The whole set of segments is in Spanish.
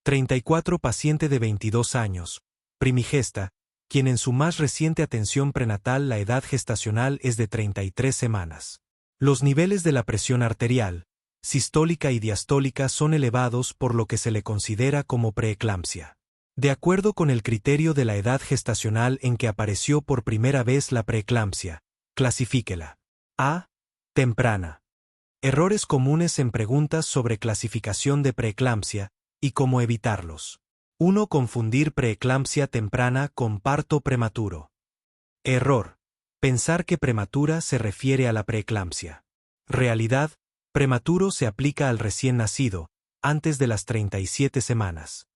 34 paciente de 22 años, primigesta, quien en su más reciente atención prenatal la edad gestacional es de 33 semanas. Los niveles de la presión arterial, sistólica y diastólica son elevados por lo que se le considera como preeclampsia. De acuerdo con el criterio de la edad gestacional en que apareció por primera vez la preeclampsia, clasifíquela. A. Temprana. Errores comunes en preguntas sobre clasificación de preeclampsia y cómo evitarlos. 1. Confundir preeclampsia temprana con parto prematuro. Error. Pensar que prematura se refiere a la preeclampsia. Realidad, prematuro se aplica al recién nacido, antes de las 37 semanas.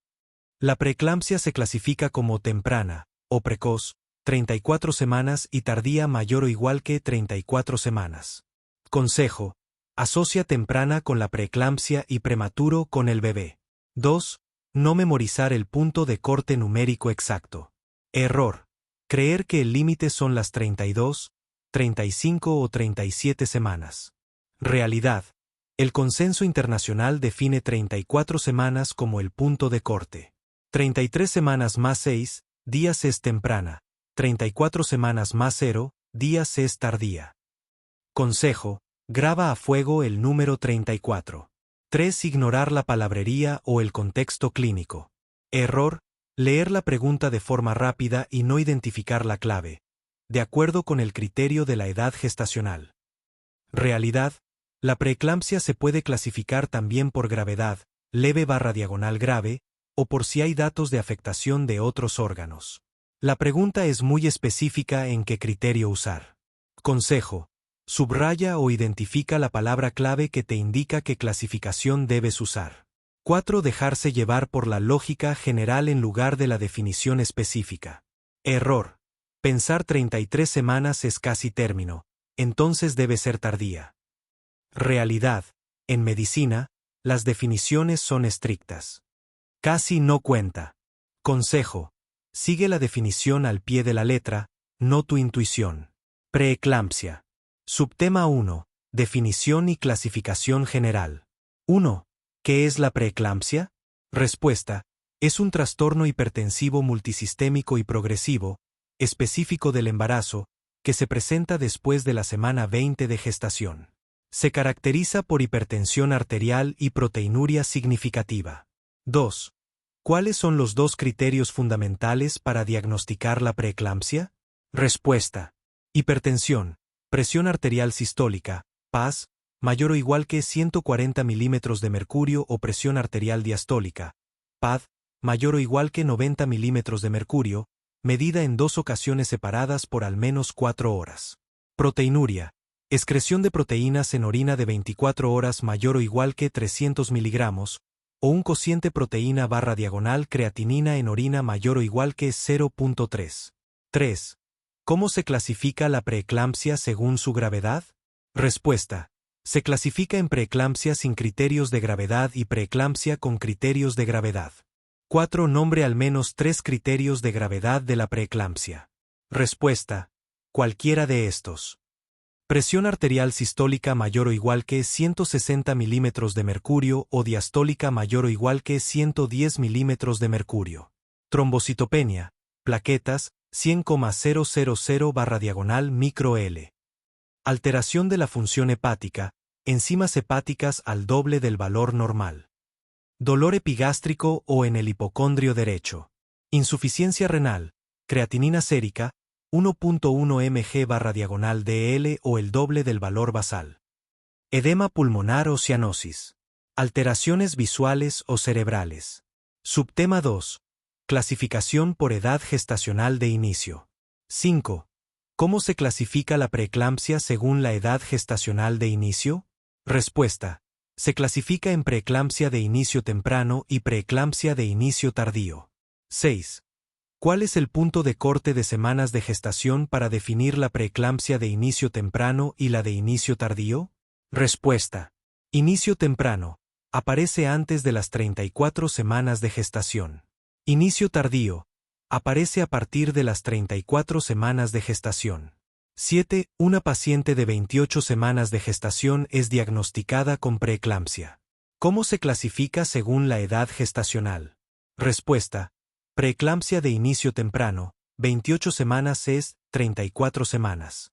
La preeclampsia se clasifica como temprana, o precoz, 34 semanas y tardía mayor o igual que 34 semanas. Consejo. Asocia temprana con la preeclampsia y prematuro con el bebé. 2. No memorizar el punto de corte numérico exacto. Error. Creer que el límite son las 32, 35 o 37 semanas. Realidad. El consenso internacional define 34 semanas como el punto de corte. 33 semanas más 6 días es temprana, 34 semanas más 0 días es tardía. Consejo. Graba a fuego el número 34. 3. Ignorar la palabrería o el contexto clínico. Error. Leer la pregunta de forma rápida y no identificar la clave, de acuerdo con el criterio de la edad gestacional. Realidad. La preeclampsia se puede clasificar también por gravedad, leve/diagonal grave, o por si hay datos de afectación de otros órganos. La pregunta es muy específica en qué criterio usar. Consejo. Subraya o identifica la palabra clave que te indica qué clasificación debes usar. 4. Dejarse llevar por la lógica general en lugar de la definición específica. Error. Pensar 33 semanas es casi término, entonces debe ser tardía. Realidad. En medicina, las definiciones son estrictas. Casi no cuenta. Consejo. Sigue la definición al pie de la letra, no tu intuición. Preeclampsia. Subtema 1. Definición y clasificación general. 1. ¿Qué es la preeclampsia? Respuesta. Es un trastorno hipertensivo multisistémico y progresivo, específico del embarazo, que se presenta después de la semana 20 de gestación. Se caracteriza por hipertensión arterial y proteinuria significativa. 2. ¿Cuáles son los dos criterios fundamentales para diagnosticar la preeclampsia? Respuesta. Hipertensión, presión arterial sistólica, PAS, mayor o igual que 140 milímetros de mercurio o presión arterial diastólica, PAD, mayor o igual que 90 milímetros de mercurio, medida en 2 ocasiones separadas por al menos 4 horas. Proteinuria, excreción de proteínas en orina de 24 horas mayor o igual que 300 miligramos, o un cociente proteína/diagonal creatinina en orina mayor o igual que 0.3. 3. ¿Cómo se clasifica la preeclampsia según su gravedad? Respuesta. Se clasifica en preeclampsia sin criterios de gravedad y preeclampsia con criterios de gravedad. 4. Nombre al menos 3 criterios de gravedad de la preeclampsia. Respuesta. Cualquiera de estos. Presión arterial sistólica mayor o igual que 160 milímetros de mercurio o diastólica mayor o igual que 110 milímetros de mercurio. Trombocitopenia, plaquetas, 100,000/diagonal micro L. Alteración de la función hepática, enzimas hepáticas al doble del valor normal. Dolor epigástrico o en el hipocondrio derecho. Insuficiencia renal, creatinina sérica, 1.1 mg/diagonal dl o el doble del valor basal. Edema pulmonar o cianosis. Alteraciones visuales o cerebrales. Subtema 2. Clasificación por edad gestacional de inicio. 5. ¿Cómo se clasifica la preeclampsia según la edad gestacional de inicio? Respuesta. Se clasifica en preeclampsia de inicio temprano y preeclampsia de inicio tardío. 6. ¿Cuál es el punto de corte de semanas de gestación para definir la preeclampsia de inicio temprano y la de inicio tardío? Respuesta. Inicio temprano. Aparece antes de las 34 semanas de gestación. Inicio tardío. Aparece a partir de las 34 semanas de gestación. 7. Una paciente de 28 semanas de gestación es diagnosticada con preeclampsia. ¿Cómo se clasifica según la edad gestacional? Respuesta. Preeclampsia de inicio temprano, 28 semanas es 34 semanas.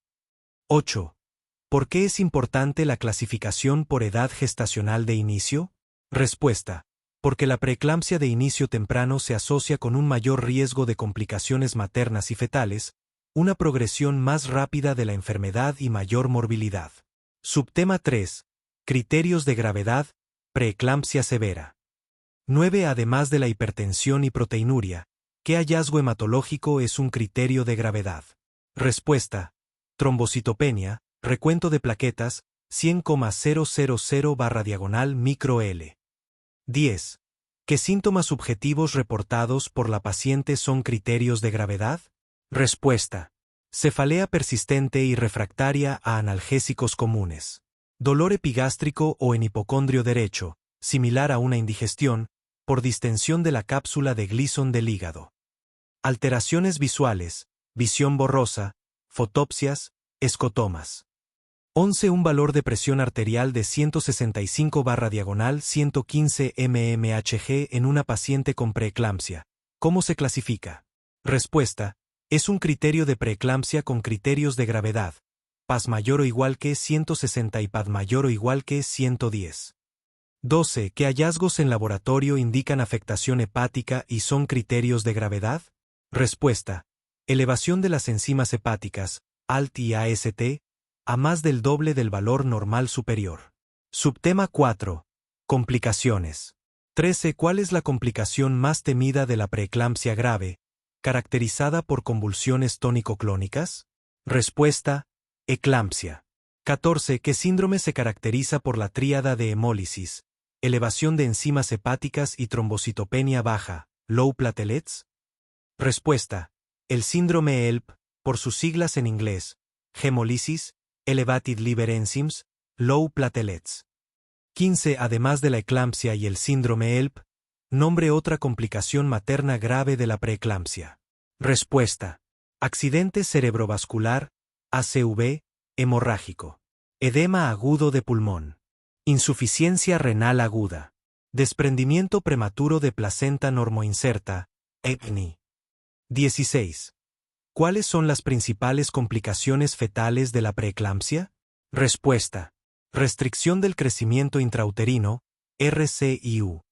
8. ¿Por qué es importante la clasificación por edad gestacional de inicio? Respuesta. Porque la preeclampsia de inicio temprano se asocia con un mayor riesgo de complicaciones maternas y fetales, una progresión más rápida de la enfermedad y mayor morbilidad. Subtema 3. Criterios de gravedad, preeclampsia severa. 9. Además de la hipertensión y proteinuria, ¿qué hallazgo hematológico es un criterio de gravedad? Respuesta. Trombocitopenia, recuento de plaquetas, 100,000/micro-L. 10. ¿Qué síntomas subjetivos reportados por la paciente son criterios de gravedad? Respuesta. Cefalea persistente y refractaria a analgésicos comunes. Dolor epigástrico o en hipocondrio derecho, similar a una indigestión, por distensión de la cápsula de Gleason del hígado. Alteraciones visuales, visión borrosa, fotopsias, escotomas. 11. Un valor de presión arterial de 165/115 mmHg en una paciente con preeclampsia. ¿Cómo se clasifica? Respuesta. Es un criterio de preeclampsia con criterios de gravedad. PAS mayor o igual que 160 y PAD mayor o igual que 110. 12. ¿Qué hallazgos en laboratorio indican afectación hepática y son criterios de gravedad? Respuesta. Elevación de las enzimas hepáticas, ALT y AST, a más del doble del valor normal superior. Subtema 4. Complicaciones. 13. ¿Cuál es la complicación más temida de la preeclampsia grave, caracterizada por convulsiones tónico-clónicas? Respuesta. Eclampsia. 14. ¿Qué síndrome se caracteriza por la tríada de hemólisis, elevación de enzimas hepáticas y trombocitopenia baja, low platelets? Respuesta. El síndrome ELP, por sus siglas en inglés, hemólisis, elevated liver enzymes, low platelets. 15. Además de la eclampsia y el síndrome ELP, nombre otra complicación materna grave de la preeclampsia. Respuesta. Accidente cerebrovascular, ACV, hemorrágico. Edema agudo de pulmón. Insuficiencia renal aguda. Desprendimiento prematuro de placenta normoinserta, EPNI. 16. ¿Cuáles son las principales complicaciones fetales de la preeclampsia? Respuesta. Restricción del crecimiento intrauterino, RCIU.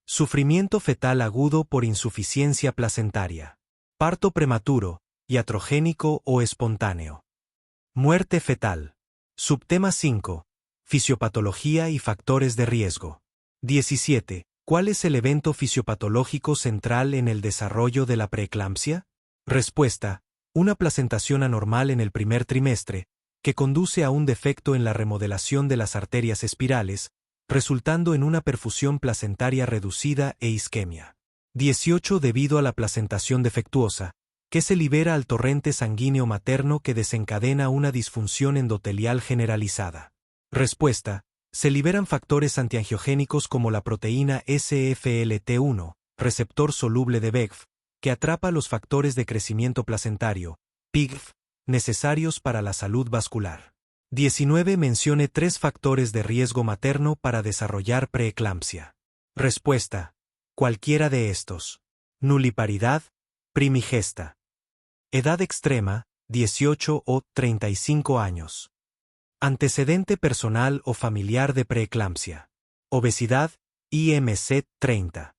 Sufrimiento fetal agudo por insuficiencia placentaria. Parto prematuro, iatrogénico o espontáneo. Muerte fetal. Subtema 5. Fisiopatología y factores de riesgo. 17. ¿Cuál es el evento fisiopatológico central en el desarrollo de la preeclampsia? Respuesta. Una placentación anormal en el primer trimestre, que conduce a un defecto en la remodelación de las arterias espirales, resultando en una perfusión placentaria reducida e isquemia. 18. Debido a la placentación defectuosa, que se libera al torrente sanguíneo materno que desencadena una disfunción endotelial generalizada. Respuesta. Se liberan factores antiangiogénicos como la proteína SFLT1, receptor soluble de BEGF, que atrapa los factores de crecimiento placentario, PIGF, necesarios para la salud vascular. 19. Mencione 3 factores de riesgo materno para desarrollar preeclampsia. Respuesta. Cualquiera de estos. Nuliparidad, primigesta. Edad extrema, 18 o 35 años. Antecedente personal o familiar de preeclampsia. Obesidad, IMC 30.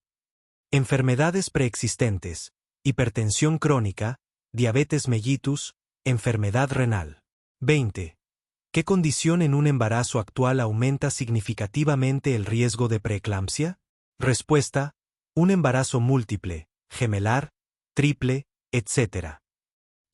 Enfermedades preexistentes, hipertensión crónica, diabetes mellitus, enfermedad renal. 20. ¿Qué condición en un embarazo actual aumenta significativamente el riesgo de preeclampsia? Respuesta. Un embarazo múltiple, gemelar, triple, etc.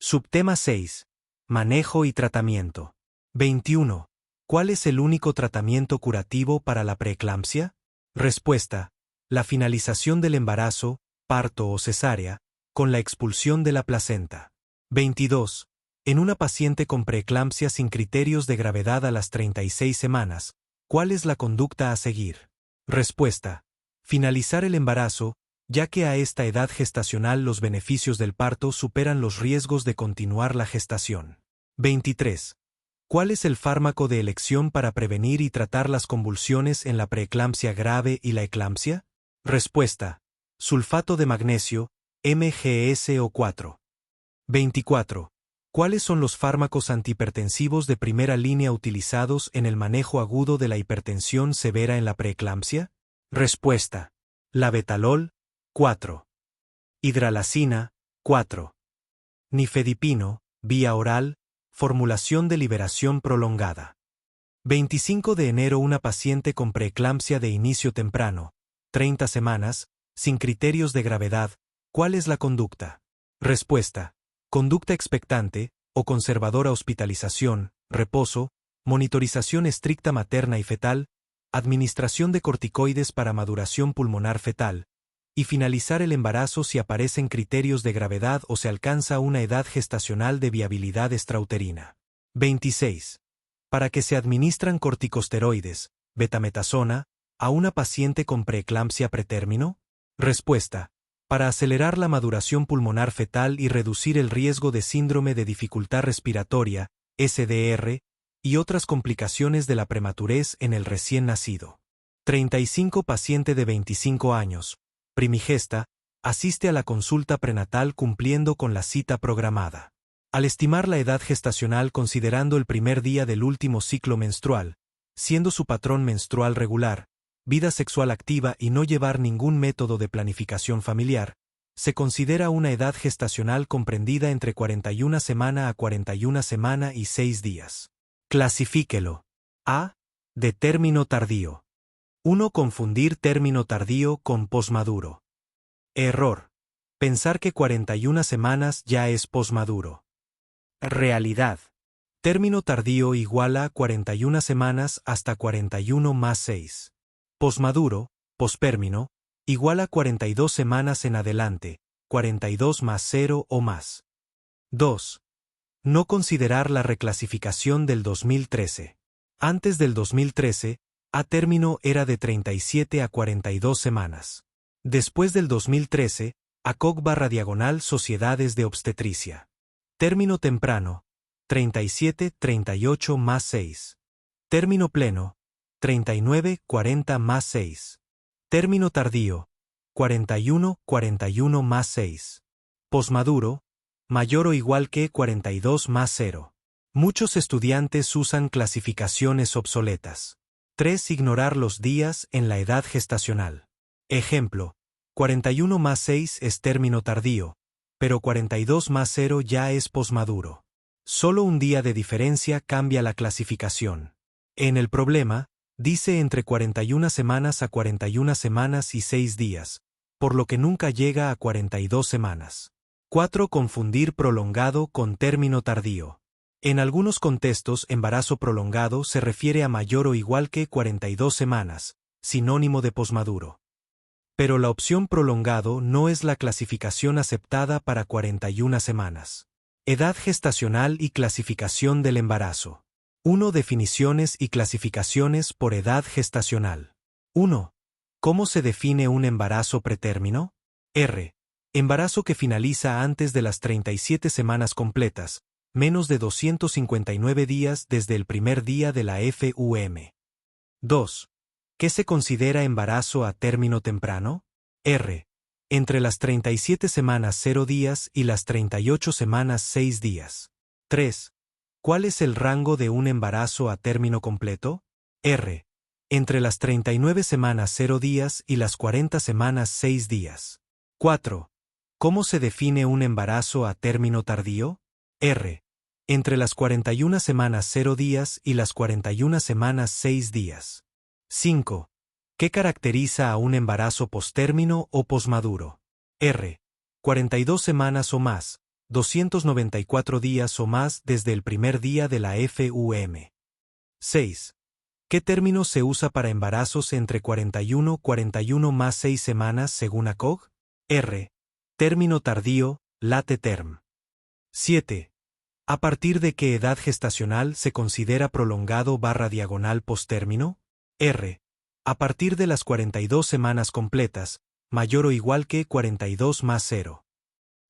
Subtema 6. Manejo y tratamiento. 21. ¿Cuál es el único tratamiento curativo para la preeclampsia? Respuesta. La finalización del embarazo, parto o cesárea, con la expulsión de la placenta. 22. En una paciente con preeclampsia sin criterios de gravedad a las 36 semanas, ¿cuál es la conducta a seguir? Respuesta. Finalizar el embarazo, ya que a esta edad gestacional los beneficios del parto superan los riesgos de continuar la gestación. 23. ¿Cuál es el fármaco de elección para prevenir y tratar las convulsiones en la preeclampsia grave y la eclampsia? Respuesta. Sulfato de magnesio, MgSO4. 24. ¿Cuáles son los fármacos antihipertensivos de primera línea utilizados en el manejo agudo de la hipertensión severa en la preeclampsia? Respuesta. Labetalol, 4. Hidralazina, 4. Nifedipino, vía oral, formulación de liberación prolongada. 25 de enero. Una paciente con preeclampsia de inicio temprano, 30 semanas, sin criterios de gravedad. ¿Cuál es la conducta? Respuesta. Conducta expectante, o conservadora. Hospitalización, reposo, monitorización estricta materna y fetal, administración de corticoides para maduración pulmonar fetal, y finalizar el embarazo si aparecen criterios de gravedad o se alcanza una edad gestacional de viabilidad extrauterina. 26. ¿Para qué se administran corticosteroides, betametasona, a una paciente con preeclampsia pretérmino? Respuesta. Para acelerar la maduración pulmonar fetal y reducir el riesgo de síndrome de dificultad respiratoria, SDR, y otras complicaciones de la prematurez en el recién nacido. 35. Paciente de 25 años, primigesta, asiste a la consulta prenatal cumpliendo con la cita programada. Al estimar la edad gestacional considerando el primer día del último ciclo menstrual, siendo su patrón menstrual regular, vida sexual activa y no llevar ningún método de planificación familiar, se considera una edad gestacional comprendida entre 41 semana a 41 semana y 6 días. Clasifíquelo. A. De término tardío. 1. Confundir término tardío con posmaduro. Error. Pensar que 41 semanas ya es posmaduro. Realidad. Término tardío igual a 41 semanas hasta 41 más 6. Posmaduro, pospérmino, igual a 42 semanas en adelante, 42 más 0 o más. 2. No considerar la reclasificación del 2013. Antes del 2013, a término era de 37 a 42 semanas. Después del 2013, ACOG/diagonal Sociedades de Obstetricia. Término temprano, 37-38 más 6. Término pleno, 39-40 más 6. Término tardío, 41-41 más 6. Posmaduro, mayor o igual que 42 más 0. Muchos estudiantes usan clasificaciones obsoletas. 3. Ignorar los días en la edad gestacional. Ejemplo, 41 más 6 es término tardío, pero 42 más 0 ya es posmaduro. Solo un día de diferencia cambia la clasificación. En el problema, dice entre 41 semanas a 41 semanas y 6 días, por lo que nunca llega a 42 semanas. 4. Confundir prolongado con término tardío. En algunos contextos, embarazo prolongado se refiere a mayor o igual que 42 semanas, sinónimo de posmaduro. Pero la opción prolongado no es la clasificación aceptada para 41 semanas. Edad gestacional y clasificación del embarazo. 1. Definiciones y clasificaciones por edad gestacional. 1. ¿Cómo se define un embarazo pretérmino? R. Embarazo que finaliza antes de las 37 semanas completas, menos de 259 días desde el primer día de la FUM. 2. ¿Qué se considera embarazo a término temprano? R. Entre las 37 semanas 0 días y las 38 semanas 6 días. 3. ¿Cuál es el rango de un embarazo a término completo? R. Entre las 39 semanas 0 días y las 40 semanas 6 días. 4. ¿Cómo se define un embarazo a término tardío? R. Entre las 41 semanas 0 días y las 41 semanas 6 días. 5. ¿Qué caracteriza a un embarazo postérmino o posmaduro? R. 42 semanas o más, 294 días o más desde el primer día de la FUM. 6. ¿Qué término se usa para embarazos entre 41 más 6 semanas según ACOG? R. Término tardío, late term. 7. ¿A partir de qué edad gestacional se considera prolongado/diagonal postérmino? R. A partir de las 42 semanas completas, mayor o igual que 42 más 0.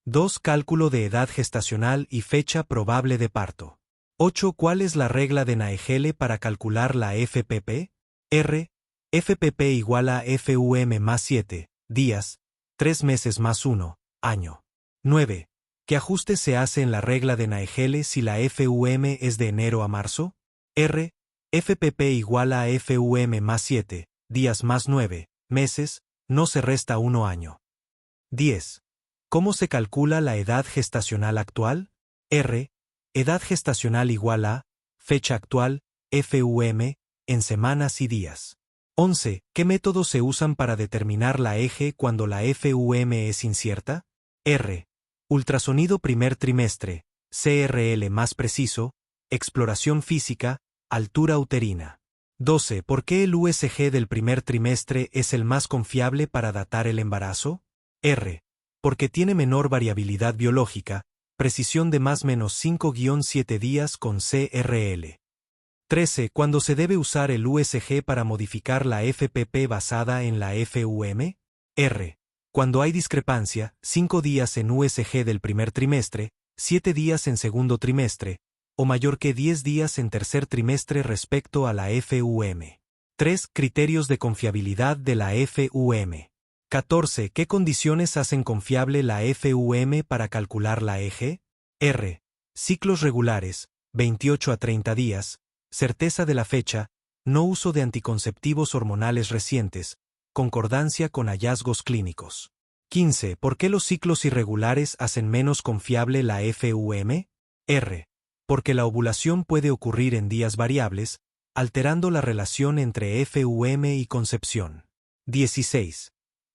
2. Cálculo de edad gestacional y fecha probable de parto. 8. ¿Cuál es la regla de Naegele para calcular la FPP? R. FPP igual a FUM más 7 días, 3 meses más 1, año. 9. ¿Qué ajuste se hace en la regla de Naegele si la FUM es de enero a marzo? R. FPP igual a FUM más 7, días más 9, meses, no se resta 1 año. 10. ¿Cómo se calcula la edad gestacional actual? R. Edad gestacional igual a, fecha actual, FUM, en semanas y días. 11. ¿Qué métodos se usan para determinar la eje cuando la FUM es incierta? R. Ultrasonido primer trimestre, CRL más preciso, exploración física, altura uterina. 12. ¿Por qué el USG del primer trimestre es el más confiable para datar el embarazo? R. Porque tiene menor variabilidad biológica, precisión de más menos 5-7 días con CRL. 13. ¿Cuándo se debe usar el USG para modificar la FPP basada en la FUM? R. Cuando hay discrepancia, 5 días en USG del primer trimestre, 7 días en segundo trimestre, o mayor que 10 días en tercer trimestre respecto a la FUM. 3. Criterios de confiabilidad de la FUM. 14. ¿Qué condiciones hacen confiable la FUM para calcular la eje? R. Ciclos regulares, 28 a 30 días, certeza de la fecha, no uso de anticonceptivos hormonales recientes, concordancia con hallazgos clínicos. 15. ¿Por qué los ciclos irregulares hacen menos confiable la FUM? R. Porque la ovulación puede ocurrir en días variables, alterando la relación entre FUM y concepción. 16.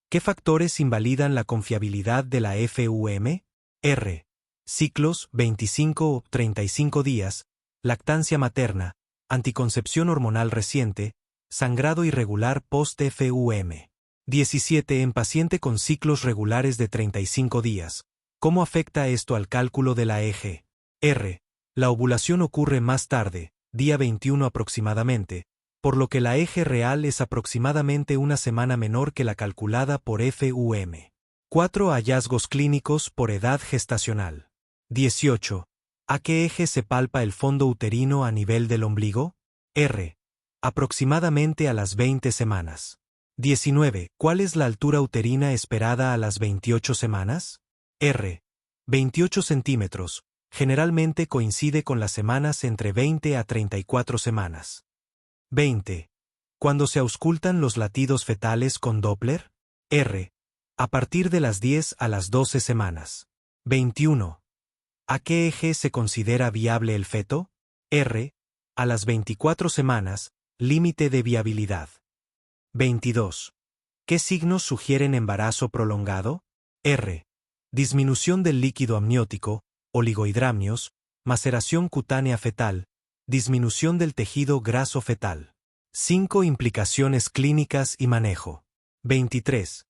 ¿Qué factores invalidan la confiabilidad de la FUM? R. Ciclos, 25 o 35 días, lactancia materna, anticoncepción hormonal reciente, sangrado irregular post-FUM. 17. En paciente con ciclos regulares de 35 días, ¿cómo afecta esto al cálculo de la eje? R. La ovulación ocurre más tarde, día 21 aproximadamente, por lo que la eje real es aproximadamente una semana menor que la calculada por FUM. 4. Hallazgos clínicos por edad gestacional. 18. ¿A qué eje se palpa el fondo uterino a nivel del ombligo? R. Aproximadamente a las 20 semanas. 19. ¿Cuál es la altura uterina esperada a las 28 semanas? R. 28 centímetros. Generalmente coincide con las semanas entre 20 a 34 semanas. 20. ¿Cuándo se auscultan los latidos fetales con Doppler? R. A partir de las 10 a las 12 semanas. 21. ¿A qué eje se considera viable el feto? R. A las 24 semanas, límite de viabilidad. 22. ¿Qué signos sugieren embarazo prolongado? R. Disminución del líquido amniótico, oligohidramnios, maceración cutánea fetal, disminución del tejido graso fetal. 5. Implicaciones clínicas y manejo. 23.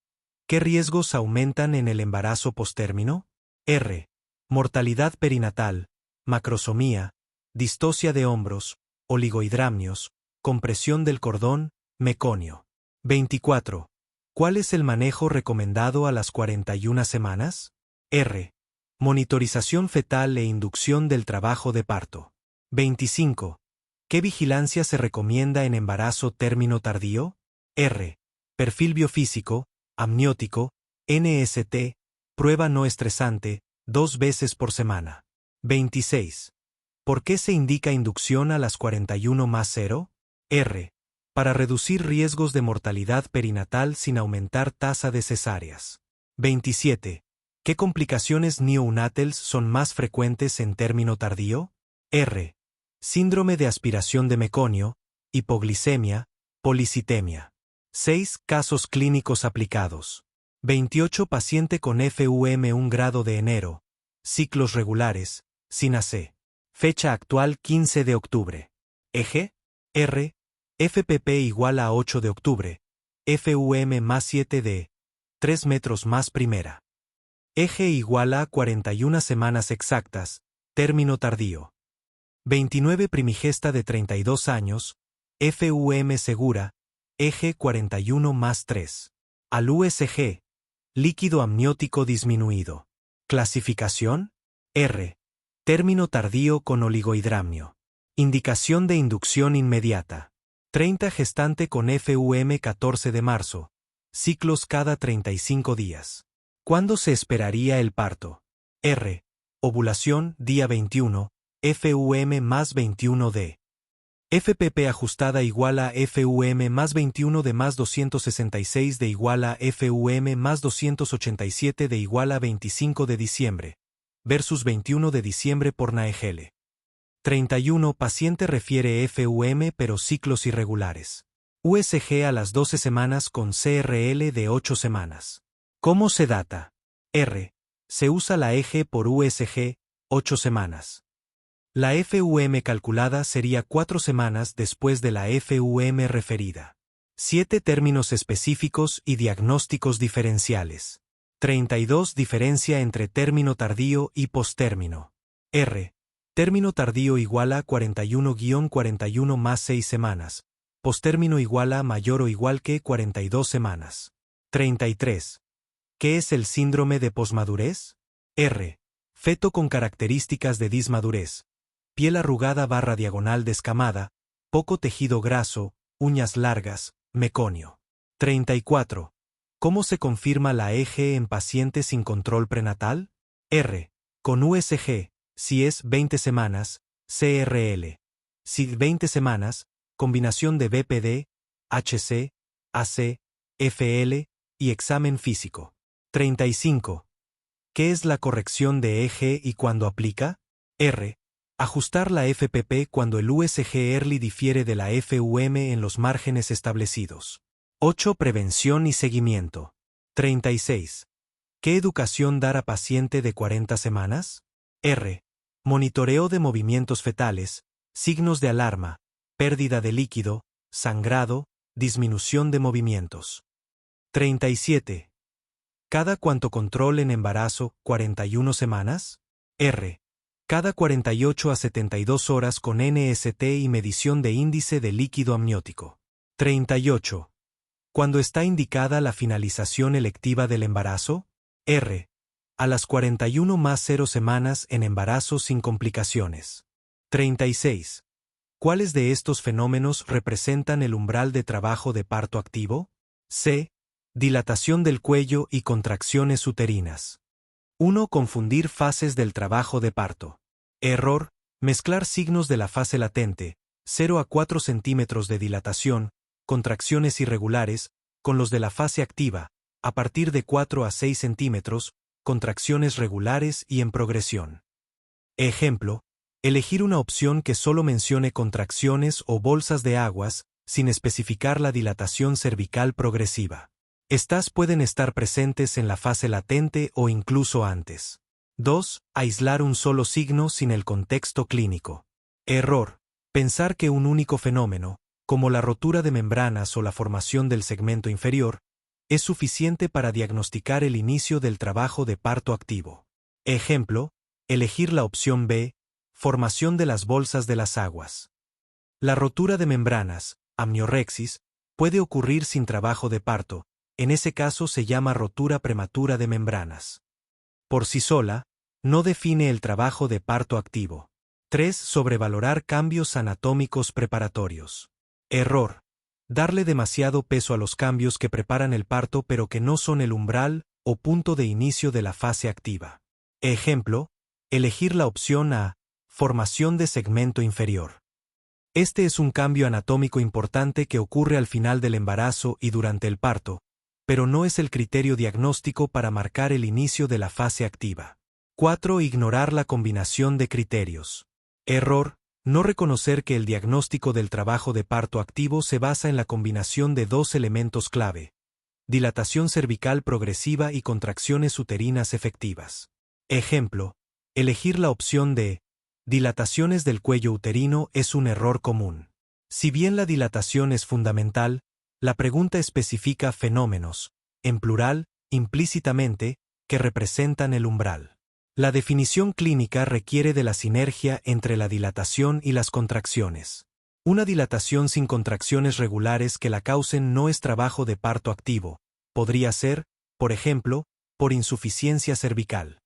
¿Qué riesgos aumentan en el embarazo postérmino? R. Mortalidad perinatal, macrosomía, distocia de hombros, oligohidramnios, compresión del cordón, meconio. 24. ¿Cuál es el manejo recomendado a las 41 semanas? R. Monitorización fetal e inducción del trabajo de parto. 25. ¿Qué vigilancia se recomienda en embarazo término tardío? R. Perfil biofísico, amniótico, NST, prueba no estresante, 2 veces por semana. 26. ¿Por qué se indica inducción a las 41 más 0? R. Para reducir riesgos de mortalidad perinatal sin aumentar tasa de cesáreas. 27. ¿Qué complicaciones neonatales son más frecuentes en término tardío? R. Síndrome de aspiración de meconio, hipoglicemia, policitemia. 6. Casos clínicos aplicados. 28. Paciente con FUM 1 grado de enero. Ciclos regulares, sin AC. Fecha actual 15 de octubre. Eje. R. FPP igual a 8 de octubre. FUM más 7 de 3 metros más primera. Eje igual a 41 semanas exactas, término tardío. 29. Primigesta de 32 años, FUM segura, eje 41 más 3. Al USG, líquido amniótico disminuido. Clasificación, R. Término tardío con oligohidramnio. Indicación de inducción inmediata. 30. Gestante con FUM 14 de marzo, Ciclos cada 35 días. ¿Cuándo se esperaría el parto? R. Ovulación, día 21, FUM más 21D. FPP ajustada igual a FUM más 21 de más 266 de igual a FUM más 287 de igual a 25 de diciembre, versus 21 de diciembre por Naegele. 31. Paciente refiere FUM pero ciclos irregulares. USG a las 12 semanas con CRL de 8 semanas. ¿Cómo se data? R. Se usa la EG por USG, 8 semanas. La FUM calculada sería 4 semanas después de la FUM referida. 7. Términos específicos y diagnósticos diferenciales. 32. Diferencia entre término tardío y postérmino. R. Término tardío igual a 41-41 más 6 semanas. Postérmino igual a mayor o igual que 42 semanas. 33. ¿Qué es el síndrome de posmadurez? R. Feto con características de dismadurez. Piel arrugada / diagonal descamada, poco tejido graso, uñas largas, meconio. 34. ¿Cómo se confirma la EG en pacientes sin control prenatal? R. Con USG, si es 20 semanas, CRL. Si 20 semanas, combinación de BPD, HC, AC, FL y examen físico. 35. ¿Qué es la corrección de EG y cuándo aplica? R. Ajustar la FPP cuando el USG early difiere de la FUM en los márgenes establecidos. 8. Prevención y seguimiento. 36. ¿Qué educación dar a paciente de 40 semanas? R. Monitoreo de movimientos fetales, signos de alarma, pérdida de líquido, sangrado, disminución de movimientos. 37. ¿Cada cuánto control en embarazo, 41 semanas? R. Cada 48 a 72 horas con NST y medición de índice de líquido amniótico. 38. ¿Cuándo está indicada la finalización electiva del embarazo? R. A las 41 más 0 semanas en embarazo sin complicaciones. 36. ¿Cuáles de estos fenómenos representan el umbral de trabajo de parto activo? C. Dilatación del cuello y contracciones uterinas. 1. Confundir fases del trabajo de parto. Error. Mezclar signos de la fase latente, 0 a 4 centímetros de dilatación, contracciones irregulares, con los de la fase activa, a partir de 4 a 6 centímetros, contracciones regulares y en progresión. Ejemplo. Elegir una opción que solo mencione contracciones o bolsas de aguas, sin especificar la dilatación cervical progresiva. Estas pueden estar presentes en la fase latente o incluso antes. 2. Aislar un solo signo sin el contexto clínico. Error. Pensar que un único fenómeno, como la rotura de membranas o la formación del segmento inferior, es suficiente para diagnosticar el inicio del trabajo de parto activo. Ejemplo. Elegir la opción B, formación de las bolsas de las aguas. La rotura de membranas, amniorexis, puede ocurrir sin trabajo de parto. En ese caso se llama rotura prematura de membranas. Por sí sola, no define el trabajo de parto activo. 3. Sobrevalorar cambios anatómicos preparatorios. Error. Darle demasiado peso a los cambios que preparan el parto pero que no son el umbral o punto de inicio de la fase activa. Ejemplo. Elegir la opción A, formación de segmento inferior. Este es un cambio anatómico importante que ocurre al final del embarazo y durante el parto, pero no es el criterio diagnóstico para marcar el inicio de la fase activa. 4. Ignorar la combinación de criterios. Error. No reconocer que el diagnóstico del trabajo de parto activo se basa en la combinación de dos elementos clave: dilatación cervical progresiva y contracciones uterinas efectivas. Ejemplo. Elegir la opción de dilataciones del cuello uterino es un error común. Si bien la dilatación es fundamental, la pregunta especifica fenómenos, en plural, implícitamente, que representan el umbral. La definición clínica requiere de la sinergia entre la dilatación y las contracciones. Una dilatación sin contracciones regulares que la causen no es trabajo de parto activo. Podría ser, por ejemplo, por insuficiencia cervical.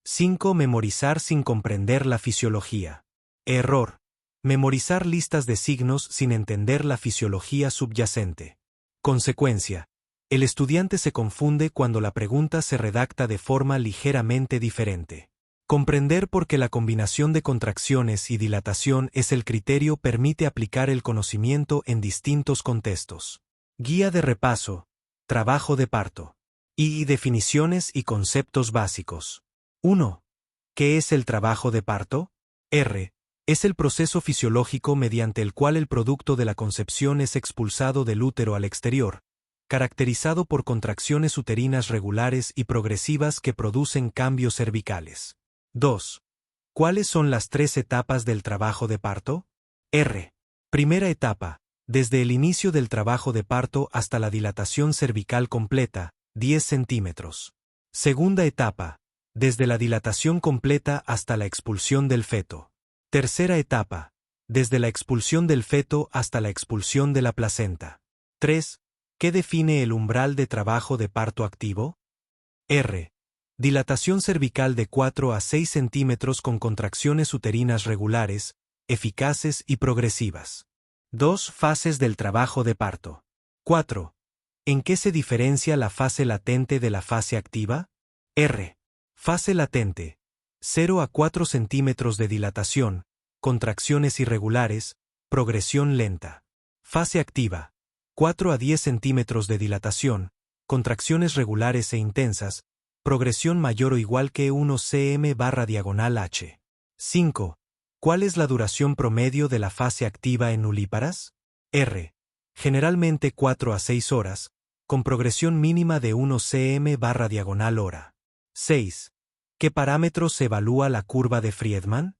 5. Memorizar sin comprender la fisiología. Error. Memorizar listas de signos sin entender la fisiología subyacente. Consecuencia. El estudiante se confunde cuando la pregunta se redacta de forma ligeramente diferente. Comprender por qué la combinación de contracciones y dilatación es el criterio permite aplicar el conocimiento en distintos contextos. Guía de repaso, trabajo de parto. Y definiciones y conceptos básicos. 1. ¿Qué es el trabajo de parto? Es el proceso fisiológico mediante el cual el producto de la concepción es expulsado del útero al exterior, caracterizado por contracciones uterinas regulares y progresivas que producen cambios cervicales. 2. ¿Cuáles son las 3 etapas del trabajo de parto? Primera etapa, desde el inicio del trabajo de parto hasta la dilatación cervical completa, 10 centímetros. Segunda etapa, desde la dilatación completa hasta la expulsión del feto. Tercera etapa, desde la expulsión del feto hasta la expulsión de la placenta. 3. ¿Qué define el umbral de trabajo de parto activo? Dilatación cervical de 4 a 6 centímetros con contracciones uterinas regulares, eficaces y progresivas. 2 fases del trabajo de parto. 4. ¿En qué se diferencia la fase latente de la fase activa? Fase latente. 0 a 4 centímetros de dilatación, contracciones irregulares, progresión lenta. Fase activa. 4 a 10 centímetros de dilatación, contracciones regulares e intensas, progresión mayor o igual que 1 cm/h. 5. ¿Cuál es la duración promedio de la fase activa en nulíparas? Generalmente 4 a 6 horas, con progresión mínima de 1 cm/hora. 6. ¿Qué parámetros evalúa la curva de Friedman?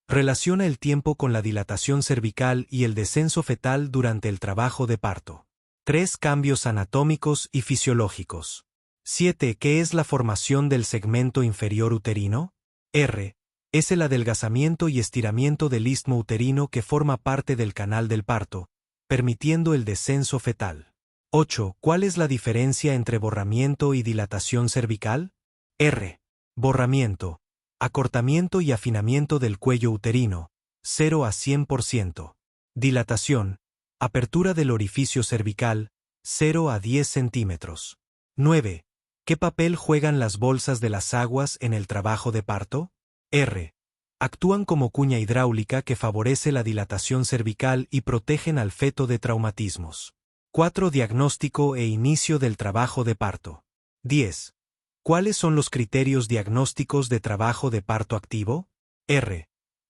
Relaciona el tiempo con la dilatación cervical y el descenso fetal durante el trabajo de parto. 3 cambios anatómicos y fisiológicos. 7. ¿Qué es la formación del segmento inferior uterino? Es el adelgazamiento y estiramiento del istmo uterino que forma parte del canal del parto, permitiendo el descenso fetal. 8. ¿Cuál es la diferencia entre borramiento y dilatación cervical? Borramiento. Acortamiento y afinamiento del cuello uterino, 0 a 100%. Dilatación. Apertura del orificio cervical, 0 a 10 centímetros. 9. ¿Qué papel juegan las bolsas de las aguas en el trabajo de parto? Actúan como cuña hidráulica que favorece la dilatación cervical y protegen al feto de traumatismos. 4. Diagnóstico e inicio del trabajo de parto. 10. ¿Cuáles son los criterios diagnósticos de trabajo de parto activo?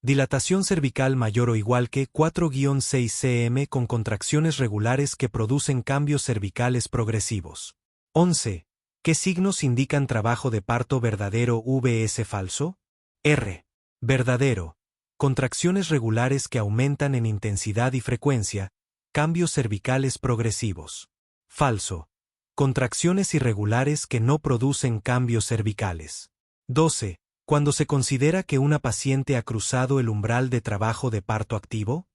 Dilatación cervical mayor o igual que 4-6 cm con contracciones regulares que producen cambios cervicales progresivos. 11. ¿Qué signos indican trabajo de parto verdadero vs falso? Verdadero. Contracciones regulares que aumentan en intensidad y frecuencia, cambios cervicales progresivos. Falso. Contracciones irregulares que no producen cambios cervicales. 12. Cuando se considera que una paciente ha cruzado el umbral de trabajo de parto activo.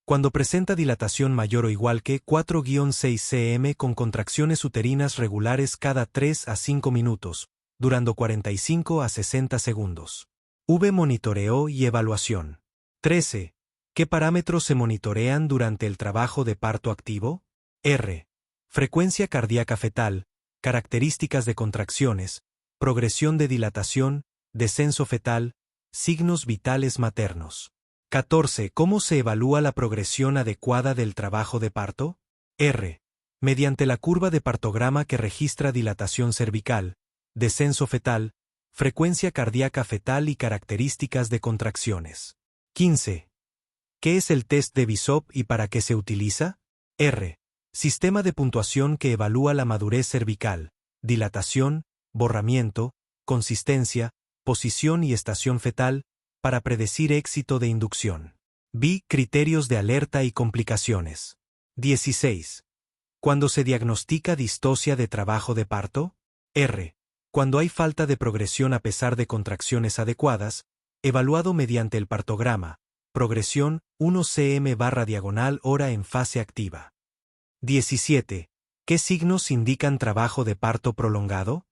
Cuando presenta dilatación mayor o igual que 4-6 cm con contracciones uterinas regulares cada 3 a 5 minutos, durando 45 a 60 segundos. Monitoreo y evaluación. 13. ¿Qué parámetros se monitorean durante el trabajo de parto activo? Frecuencia cardíaca fetal, características de contracciones, progresión de dilatación, descenso fetal, signos vitales maternos. 14. ¿Cómo se evalúa la progresión adecuada del trabajo de parto? Mediante la curva de partograma que registra dilatación cervical, descenso fetal, frecuencia cardíaca fetal y características de contracciones. 15. ¿Qué es el test de Bishop y para qué se utiliza? Sistema de puntuación que evalúa la madurez cervical, dilatación, borramiento, consistencia, posición y estación fetal, para predecir éxito de inducción. Criterios de alerta y complicaciones. 16. ¿Cuándo se diagnostica distocia de trabajo de parto? Cuando hay falta de progresión a pesar de contracciones adecuadas, evaluado mediante el partograma, progresión 1 cm/hora en fase activa. 17. ¿Qué signos indican trabajo de parto prolongado?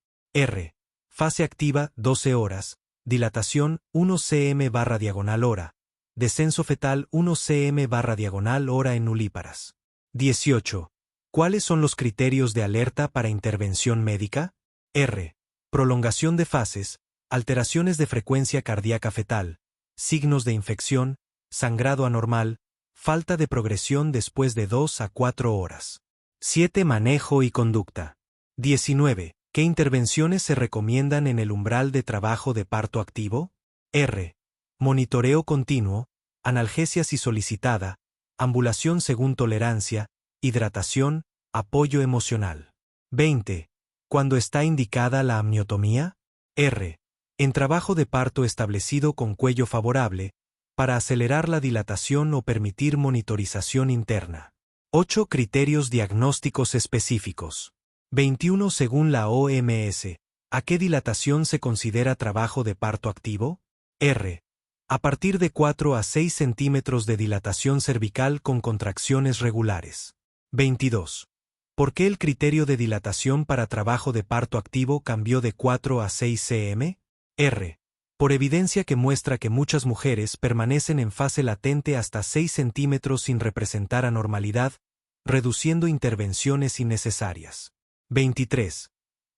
Fase activa 12 horas, dilatación 1 cm/hora, descenso fetal 1 cm/hora en nulíparas. 18. ¿Cuáles son los criterios de alerta para intervención médica? R. Prolongación de fases, alteraciones de frecuencia cardíaca fetal, signos de infección, sangrado anormal, falta de progresión después de 2 a 4 horas. 7. Manejo y conducta. 19. ¿Qué intervenciones se recomiendan en el umbral de trabajo de parto activo? R. Monitoreo continuo, analgesia si solicitada, ambulación según tolerancia, hidratación, apoyo emocional. 20. ¿Cuándo está indicada la amniotomía? R. En trabajo de parto establecido con cuello favorable, para acelerar la dilatación o permitir monitorización interna. 8. Criterios diagnósticos específicos. 21. Según la OMS, ¿a qué dilatación se considera trabajo de parto activo? R. A partir de 4 a 6 centímetros de dilatación cervical con contracciones regulares. 22. ¿Por qué el criterio de dilatación para trabajo de parto activo cambió de 4 a 6 cm? R. Por evidencia que muestra que muchas mujeres permanecen en fase latente hasta 6 centímetros sin representar anormalidad, reduciendo intervenciones innecesarias. 23.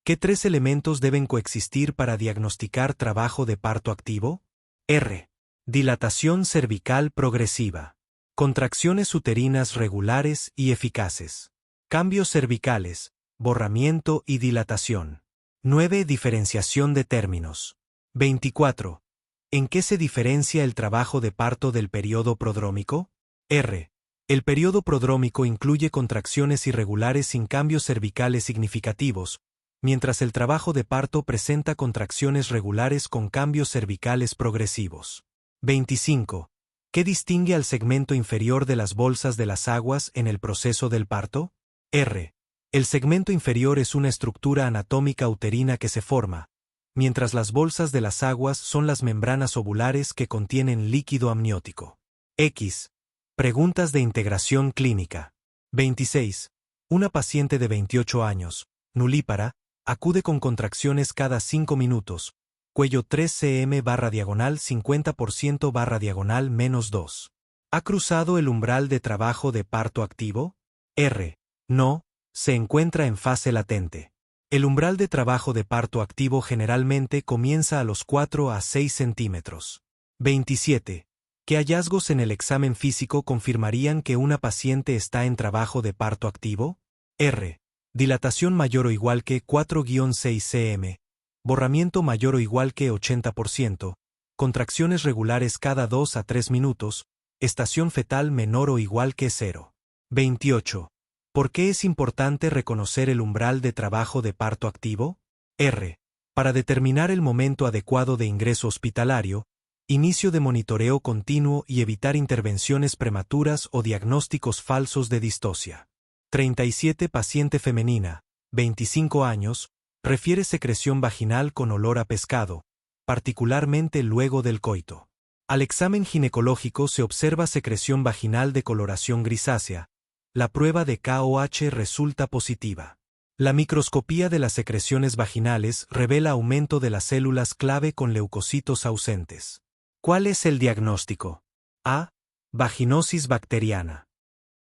¿Qué 3 elementos deben coexistir para diagnosticar trabajo de parto activo? R. Dilatación cervical progresiva. Contracciones uterinas regulares y eficaces. Cambios cervicales, borramiento y dilatación. 9. Diferenciación de términos. 24. ¿En qué se diferencia el trabajo de parto del periodo prodrómico? R. El periodo prodrómico incluye contracciones irregulares sin cambios cervicales significativos, mientras el trabajo de parto presenta contracciones regulares con cambios cervicales progresivos. 25. ¿Qué distingue al segmento inferior de las bolsas de las aguas en el proceso del parto? R. El segmento inferior es una estructura anatómica uterina que se forma, mientras las bolsas de las aguas son las membranas ovulares que contienen líquido amniótico. X. Preguntas de integración clínica. 26. Una paciente de 28 años, nulípara, acude con contracciones cada 5 minutos, cuello 3 cm/diagonal 50%/diagonal -2. ¿Ha cruzado el umbral de trabajo de parto activo? R. No, se encuentra en fase latente. El umbral de trabajo de parto activo generalmente comienza a los 4 a 6 centímetros. 27. ¿Qué hallazgos en el examen físico confirmarían que una paciente está en trabajo de parto activo? R. Dilatación mayor o igual que 4-6 cm. Borramiento mayor o igual que 80%, contracciones regulares cada 2 a 3 minutos, estación fetal menor o igual que 0. 28. ¿Por qué es importante reconocer el umbral de trabajo de parto activo? R. Para determinar el momento adecuado de ingreso hospitalario, inicio de monitoreo continuo y evitar intervenciones prematuras o diagnósticos falsos de distocia. 37. Paciente femenina, 25 años, refiere secreción vaginal con olor a pescado, particularmente luego del coito. Al examen ginecológico se observa secreción vaginal de coloración grisácea. La prueba de KOH resulta positiva. La microscopía de las secreciones vaginales revela aumento de las células clave con leucocitos ausentes. ¿Cuál es el diagnóstico? A. Vaginosis bacteriana.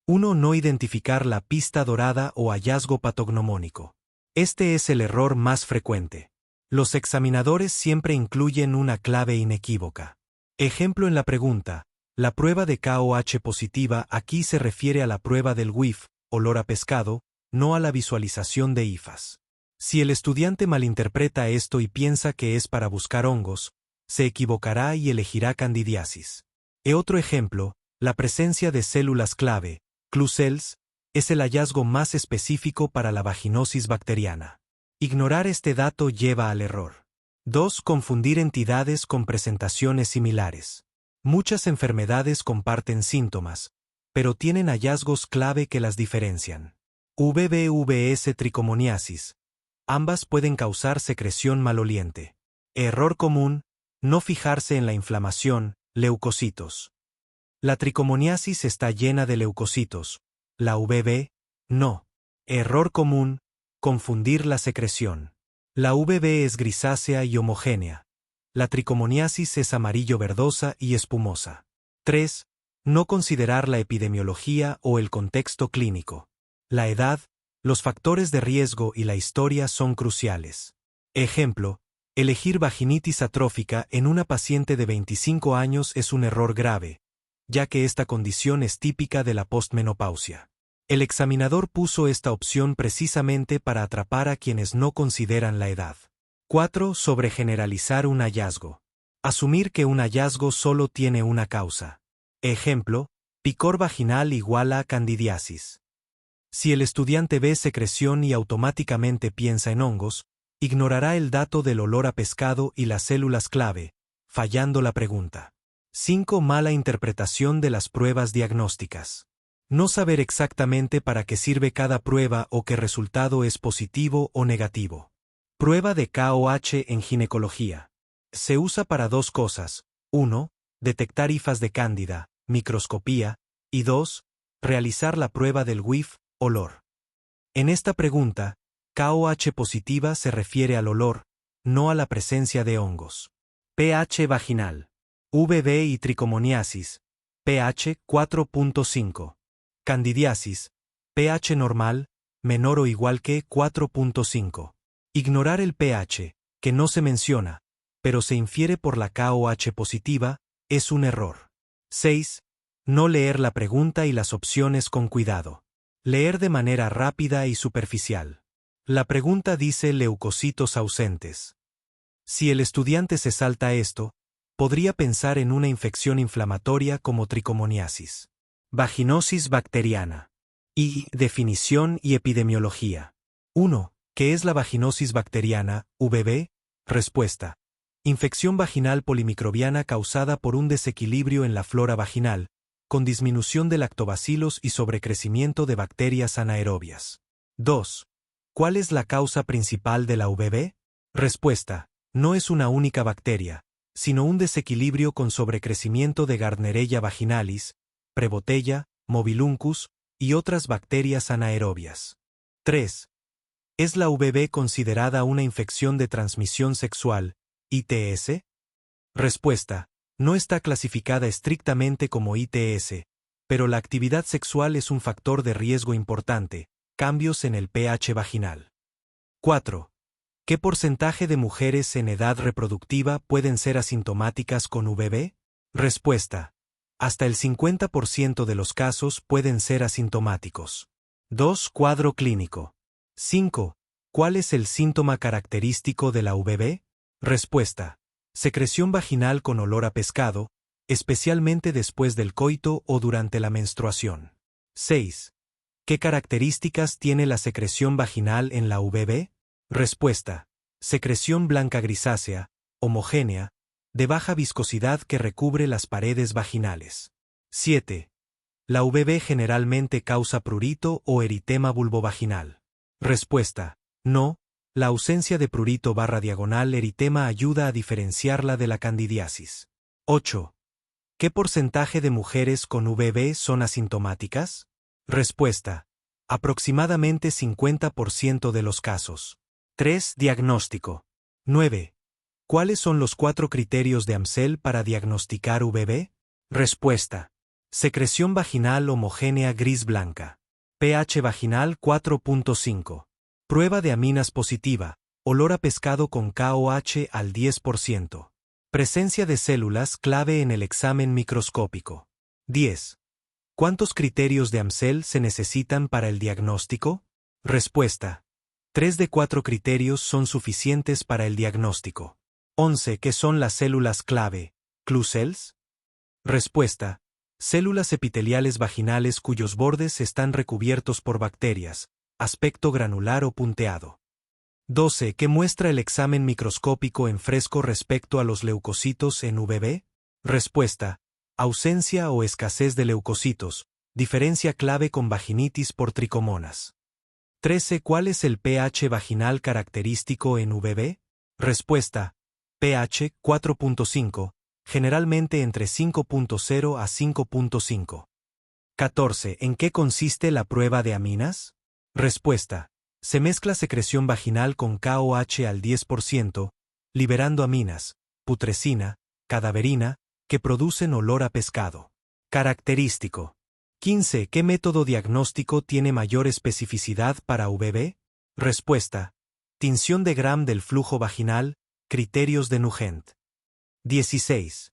1. No identificar la pista dorada o hallazgo patognomónico. Este es el error más frecuente. Los examinadores siempre incluyen una clave inequívoca. Ejemplo en la pregunta, la prueba de KOH positiva aquí se refiere a la prueba del WIF, olor a pescado, no a la visualización de hifas. Si el estudiante malinterpreta esto y piensa que es para buscar hongos, se equivocará y elegirá candidiasis. Otro ejemplo, la presencia de células clave, clue cells, es el hallazgo más específico para la vaginosis bacteriana. Ignorar este dato lleva al error. 2. Confundir entidades con presentaciones similares. Muchas enfermedades comparten síntomas, pero tienen hallazgos clave que las diferencian. VVS tricomoniasis. Ambas pueden causar secreción maloliente. Error común, no fijarse en la inflamación, leucocitos. La tricomoniasis está llena de leucocitos. La VV, no. Error común, confundir la secreción. La VV es grisácea y homogénea. La tricomoniasis es amarillo-verdosa y espumosa. 3. No considerar la epidemiología o el contexto clínico. La edad, los factores de riesgo y la historia son cruciales. Ejemplo, elegir vaginitis atrófica en una paciente de 25 años es un error grave, ya que esta condición es típica de la postmenopausia. El examinador puso esta opción precisamente para atrapar a quienes no consideran la edad. 4. Sobregeneralizar un hallazgo. Asumir que un hallazgo solo tiene una causa. Ejemplo, picor vaginal igual a candidiasis. Si el estudiante ve secreción y automáticamente piensa en hongos, ignorará el dato del olor a pescado y las células clave, fallando la pregunta. 5. Mala interpretación de las pruebas diagnósticas. No saber exactamente para qué sirve cada prueba o qué resultado es positivo o negativo. Prueba de KOH en ginecología. Se usa para dos cosas. 1. Detectar hifas de cándida, microscopía, y 2. Realizar la prueba del whiff, olor. En esta pregunta, KOH positiva se refiere al olor, no a la presencia de hongos. pH vaginal. VB y tricomoniasis. pH 4.5. Candidiasis. pH normal, menor o igual que 4.5. Ignorar el pH, que no se menciona, pero se infiere por la KOH positiva, es un error. 6. No leer la pregunta y las opciones con cuidado. Leer de manera rápida y superficial. La pregunta dice leucocitos ausentes. Si el estudiante se salta esto, podría pensar en una infección inflamatoria como tricomoniasis. Vaginosis bacteriana. Y definición y epidemiología. 1. ¿Qué es la vaginosis bacteriana, VB? Respuesta. Infección vaginal polimicrobiana causada por un desequilibrio en la flora vaginal, con disminución de lactobacilos y sobrecrecimiento de bacterias anaerobias. 2. ¿Cuál es la causa principal de la VB? Respuesta. No es una única bacteria, sino un desequilibrio con sobrecrecimiento de Gardnerella vaginalis, Prebotella, Mobiluncus y otras bacterias anaerobias. 3. ¿Es la VB considerada una infección de transmisión sexual, ITS? Respuesta. No está clasificada estrictamente como ITS, pero la actividad sexual es un factor de riesgo importante, cambios en el pH vaginal. 4. ¿Qué porcentaje de mujeres en edad reproductiva pueden ser asintomáticas con VB? Respuesta. Hasta el 50% de los casos pueden ser asintomáticos. 2. Cuadro clínico. 5. ¿Cuál es el síntoma característico de la VB? Respuesta. Secreción vaginal con olor a pescado, especialmente después del coito o durante la menstruación. 6. ¿Qué características tiene la secreción vaginal en la VB? Respuesta. Secreción blanca grisácea, homogénea, de baja viscosidad que recubre las paredes vaginales. 7. La VB generalmente causa prurito o eritema vulvovaginal. Respuesta. No, la ausencia de prurito / eritema ayuda a diferenciarla de la candidiasis. 8. ¿Qué porcentaje de mujeres con VB son asintomáticas? Respuesta. Aproximadamente 50% de los casos. 3. Diagnóstico. 9. ¿Cuáles son los 4 criterios de Amsel para diagnosticar VB? Respuesta. Secreción vaginal homogénea gris-blanca. pH vaginal 4.5. Prueba de aminas positiva, olor a pescado con KOH al 10%. Presencia de células clave en el examen microscópico. 10. ¿Cuántos criterios de Amsel se necesitan para el diagnóstico? Respuesta. 3 de 4 criterios son suficientes para el diagnóstico. 11. ¿Qué son las células clave? ¿Clue cells? Respuesta. Células epiteliales vaginales cuyos bordes están recubiertos por bacterias, aspecto granular o punteado. 12. ¿Qué muestra el examen microscópico en fresco respecto a los leucocitos en VB? Respuesta. Ausencia o escasez de leucocitos, diferencia clave con vaginitis por tricomonas. 13. ¿Cuál es el pH vaginal característico en VB? Respuesta. pH 4.5, generalmente entre 5.0 a 5.5. 14. ¿En qué consiste la prueba de aminas? Respuesta. Se mezcla secreción vaginal con KOH al 10%, liberando aminas, putrescina, cadaverina, que producen olor a pescado. Característico. 15. ¿Qué método diagnóstico tiene mayor especificidad para VB? Respuesta. Tinción de Gram del flujo vaginal, criterios de Nugent. 16.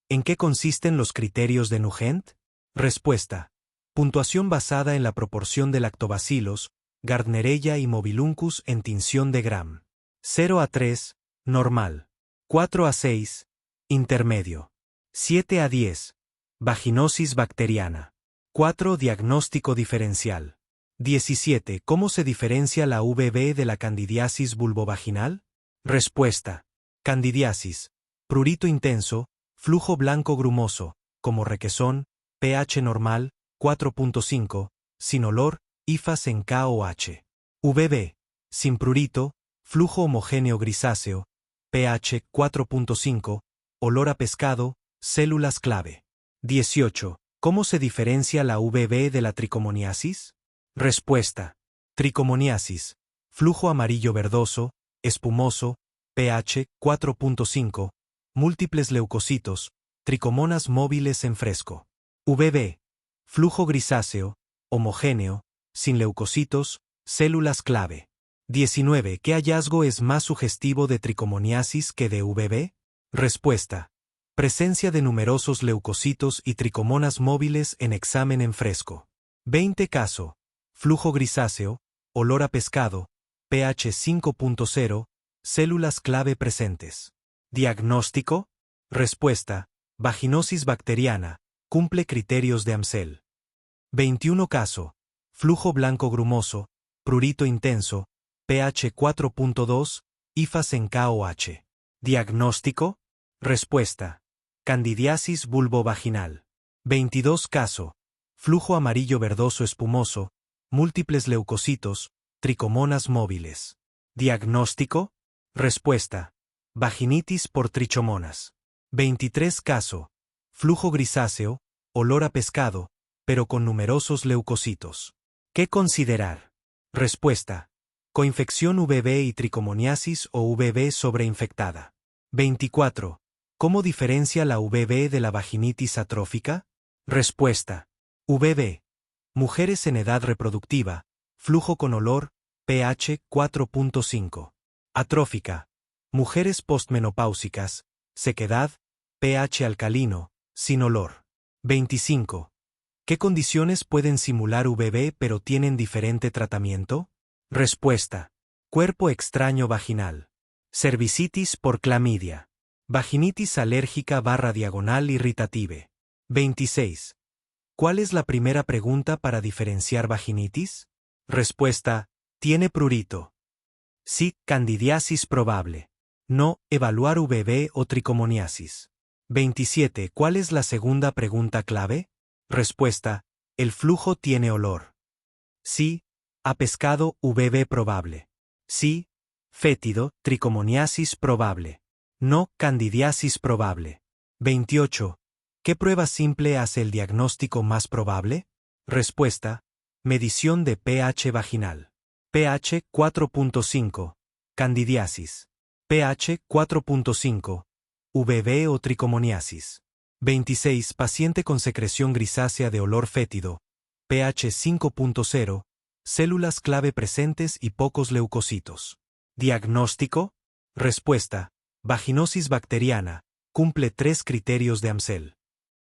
¿En qué consisten los criterios de Nugent? Respuesta. Puntuación basada en la proporción de lactobacilos, Gardnerella y Mobiluncus en tinción de Gram. 0 a 3, normal. 4 a 6, intermedio. 7 a 10, vaginosis bacteriana. 4. Diagnóstico diferencial. 17. ¿Cómo se diferencia la VB de la candidiasis vulvovaginal? Respuesta. Candidiasis. Prurito intenso, flujo blanco grumoso, como requesón, pH normal, 4.5, sin olor, IFAS en KOH. VB. Sin prurito, flujo homogéneo grisáceo, pH 4.5, olor a pescado, células clave. 18. ¿Cómo se diferencia la VB de la tricomoniasis? Respuesta. Tricomoniasis. Flujo amarillo verdoso, espumoso, pH 4.5, múltiples leucocitos, tricomonas móviles en fresco. VB. Flujo grisáceo, homogéneo, sin leucocitos, células clave. 19. ¿Qué hallazgo es más sugestivo de tricomoniasis que de VB? Respuesta. Presencia de numerosos leucocitos y tricomonas móviles en examen en fresco. 20. Caso. Flujo grisáceo, olor a pescado, pH 5.0, células clave presentes. Diagnóstico. Respuesta. Vaginosis bacteriana, cumple criterios de Amsel. 21. Caso. Flujo blanco grumoso, prurito intenso, pH 4.2, IFAS en KOH. Diagnóstico. Respuesta. Candidiasis vulvovaginal. 22. Caso. Flujo amarillo verdoso espumoso, múltiples leucocitos, tricomonas móviles. Diagnóstico. Respuesta. Vaginitis por trichomonas. 23. Caso. Flujo grisáceo, olor a pescado, pero con numerosos leucocitos. ¿Qué considerar? Respuesta. Coinfección VB y tricomoniasis o VB sobreinfectada. 24. ¿Cómo diferencia la VB de la vaginitis atrófica? Respuesta. VB. Mujeres en edad reproductiva, flujo con olor, pH 4.5. Atrófica. Mujeres postmenopáusicas, sequedad, pH alcalino, sin olor. 25. ¿Qué condiciones pueden simular VB pero tienen diferente tratamiento? Respuesta. Cuerpo extraño vaginal. Cervicitis por clamidia. Vaginitis alérgica / irritative. 26. ¿Cuál es la primera pregunta para diferenciar vaginitis? Respuesta. ¿Tiene prurito? Sí, candidiasis probable. No, evaluar VB o tricomoniasis. 27. ¿Cuál es la segunda pregunta clave? Respuesta. ¿El flujo tiene olor? Sí, a pescado VB probable. Sí, fétido, tricomoniasis probable. No, candidiasis probable. 28. ¿Qué prueba simple hace el diagnóstico más probable? Respuesta. Medición de pH vaginal. pH 4.5. Candidiasis. pH 4.5. VB o tricomoniasis. 26. Paciente con secreción grisácea de olor fétido. pH 5.0. Células clave presentes y pocos leucocitos. Diagnóstico. Respuesta. Vaginosis bacteriana. Cumple 3 criterios de Amsel.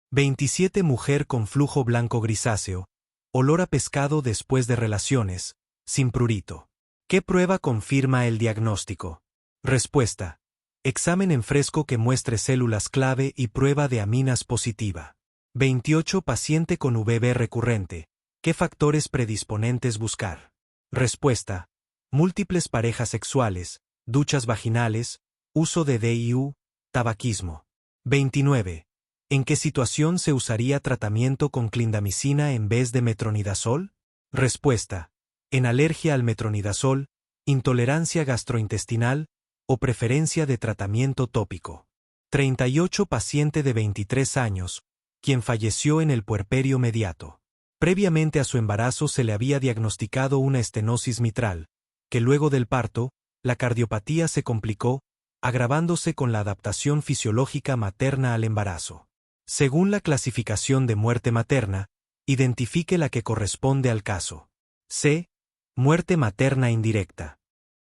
27. Mujer con flujo blanco grisáceo. Olor a pescado después de relaciones, sin prurito. ¿Qué prueba confirma el diagnóstico? Respuesta. Examen en fresco que muestre células clave y prueba de aminas positiva. 28. Paciente con VB recurrente. ¿Qué factores predisponentes buscar? Respuesta. Múltiples parejas sexuales, duchas vaginales, uso de DIU, tabaquismo. 29. ¿En qué situación se usaría tratamiento con clindamicina en vez de metronidazol? Respuesta. En alergia al metronidazol, intolerancia gastrointestinal o preferencia de tratamiento tópico. 38. Paciente de 23 años, quien falleció en el puerperio mediato. Previamente a su embarazo se le había diagnosticado una estenosis mitral, que luego del parto, la cardiopatía se complicó, agravándose con la adaptación fisiológica materna al embarazo. Según la clasificación de muerte materna, Identifique la que corresponde al caso. C. Muerte materna indirecta.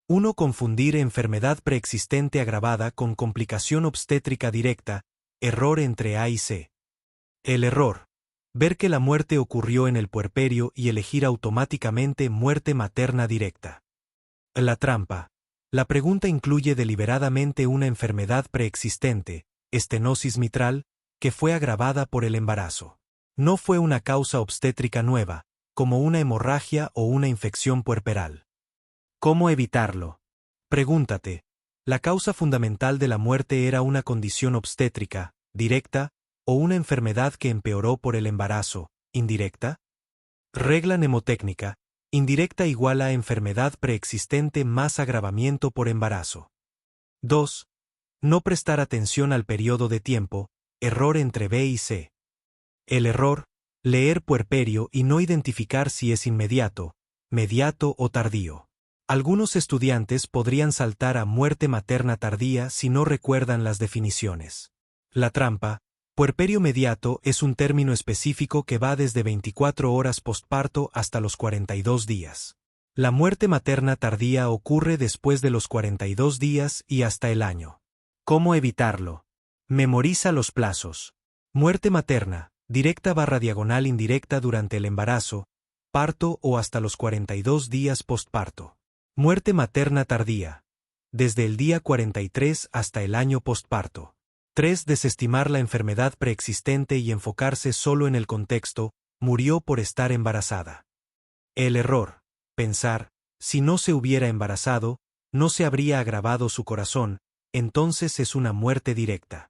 1. Confundir enfermedad preexistente agravada con complicación obstétrica directa, error entre A y C. El error. Ver que la muerte ocurrió en el puerperio y elegir automáticamente muerte materna directa. La trampa. La pregunta incluye deliberadamente una enfermedad preexistente, estenosis mitral, que fue agravada por el embarazo. No fue una causa obstétrica nueva, como una hemorragia o una infección puerperal. ¿Cómo evitarlo? Pregúntate. ¿La causa fundamental de la muerte era una condición obstétrica, directa, o una enfermedad que empeoró por el embarazo, indirecta? Regla mnemotécnica. Indirecta igual a enfermedad preexistente más agravamiento por embarazo. 2. No prestar atención al periodo de tiempo, error entre B y C. El error, leer puerperio y no identificar si es inmediato, mediato o tardío. Algunos estudiantes podrían saltar a muerte materna tardía si no recuerdan las definiciones. La trampa. Puerperio mediato es un término específico que va desde 24 horas postparto hasta los 42 días. La muerte materna tardía ocurre después de los 42 días y hasta el año. ¿Cómo evitarlo? Memoriza los plazos. Muerte materna, directa / diagonal indirecta durante el embarazo, parto o hasta los 42 días postparto. Muerte materna tardía. Desde el día 43 hasta el año postparto. 3. Desestimar la enfermedad preexistente y enfocarse solo en el contexto, murió por estar embarazada. El error. Pensar, si no se hubiera embarazado, no se habría agravado su corazón, entonces es una muerte directa.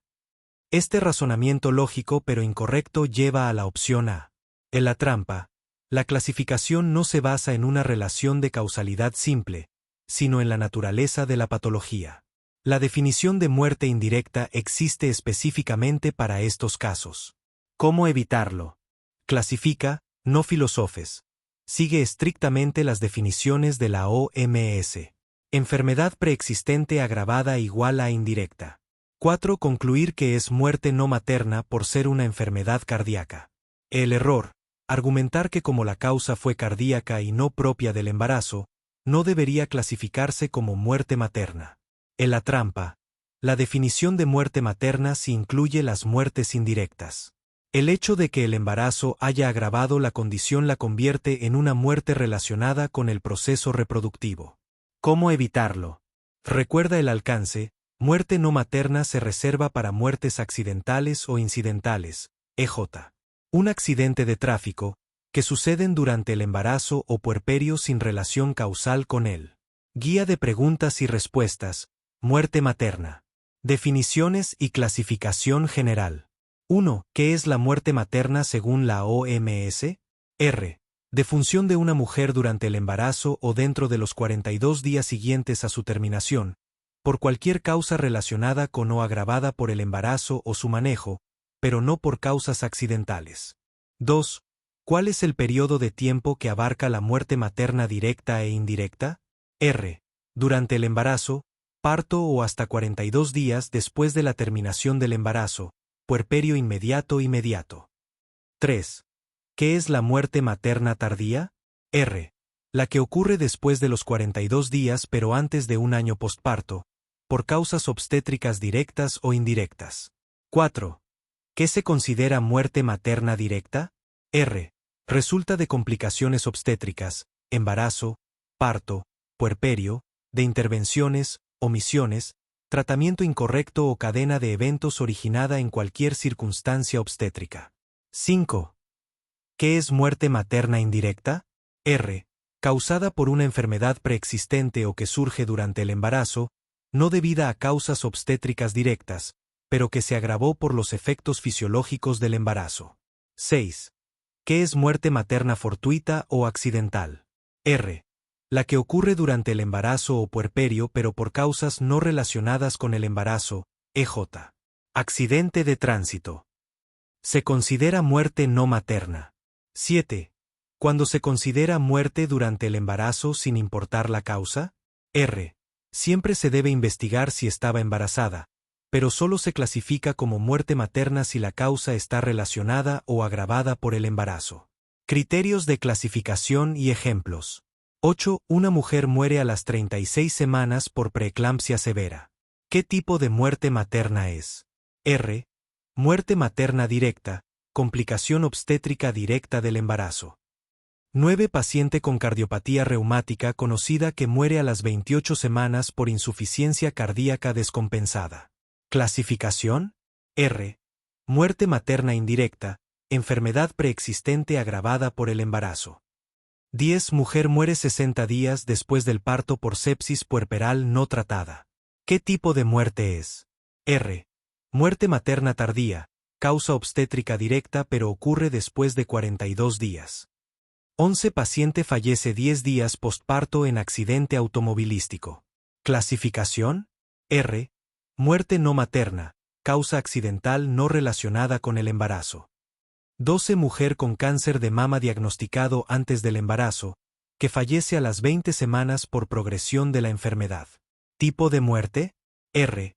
Este razonamiento lógico pero incorrecto lleva a la opción A. En la trampa, la clasificación no se basa en una relación de causalidad simple, sino en la naturaleza de la patología. La definición de muerte indirecta existe específicamente para estos casos. ¿Cómo evitarlo? Clasifica, no filosofes. Sigue estrictamente las definiciones de la OMS. Enfermedad preexistente agravada igual a indirecta. 4. Concluir que es muerte no materna por ser una enfermedad cardíaca. El error. Argumentar que como la causa fue cardíaca y no propia del embarazo, no debería clasificarse como muerte materna. En la trampa, la definición de muerte materna sí incluye las muertes indirectas. El hecho de que el embarazo haya agravado la condición la convierte en una muerte relacionada con el proceso reproductivo. ¿Cómo evitarlo? Recuerda el alcance, muerte no materna se reserva para muertes accidentales o incidentales, EJ. Un accidente de tráfico, que suceden durante el embarazo o puerperio sin relación causal con él. Guía de preguntas y respuestas. Muerte materna. Definiciones y clasificación general. 1. ¿Qué es la muerte materna según la OMS? R. Defunción de una mujer durante el embarazo o dentro de los 42 días siguientes a su terminación, por cualquier causa relacionada con o agravada por el embarazo o su manejo, pero no por causas accidentales. 2. ¿Cuál es el periodo de tiempo que abarca la muerte materna directa e indirecta? R. Durante el embarazo, parto o hasta 42 días después de la terminación del embarazo, puerperio inmediato. 3. ¿Qué es la muerte materna tardía? R. La que ocurre después de los 42 días pero antes de un año postparto, por causas obstétricas directas o indirectas. 4. ¿Qué se considera muerte materna directa? R. Resulta de complicaciones obstétricas, embarazo, parto, puerperio, de intervenciones, omisiones, tratamiento incorrecto o cadena de eventos originada en cualquier circunstancia obstétrica. 5. ¿Qué es muerte materna indirecta? R. Causada por una enfermedad preexistente o que surge durante el embarazo, no debida a causas obstétricas directas, pero que se agravó por los efectos fisiológicos del embarazo. 6. ¿Qué es muerte materna fortuita o accidental? R. La que ocurre durante el embarazo o puerperio pero por causas no relacionadas con el embarazo, EJ. Accidente de tránsito. Se considera muerte no materna. 7. Cuando se considera muerte durante el embarazo sin importar la causa, R. Siempre se debe investigar si estaba embarazada, pero solo se clasifica como muerte materna si la causa está relacionada o agravada por el embarazo. Criterios de clasificación y ejemplos. 8. Una mujer muere a las 36 semanas por preeclampsia severa. ¿Qué tipo de muerte materna es? R. Muerte materna directa, complicación obstétrica directa del embarazo. 9. Paciente con cardiopatía reumática conocida que muere a las 28 semanas por insuficiencia cardíaca descompensada. Clasificación. R. Muerte materna indirecta, enfermedad preexistente agravada por el embarazo. 10. Mujer muere 60 días después del parto por sepsis puerperal no tratada. ¿Qué tipo de muerte es? R. Muerte materna tardía, causa obstétrica directa pero ocurre después de 42 días. 11. Paciente fallece 10 días postparto en accidente automovilístico. Clasificación. R. Muerte no materna, causa accidental no relacionada con el embarazo. 12. Mujer con cáncer de mama diagnosticado antes del embarazo, que fallece a las 20 semanas por progresión de la enfermedad. ¿Tipo de muerte? R.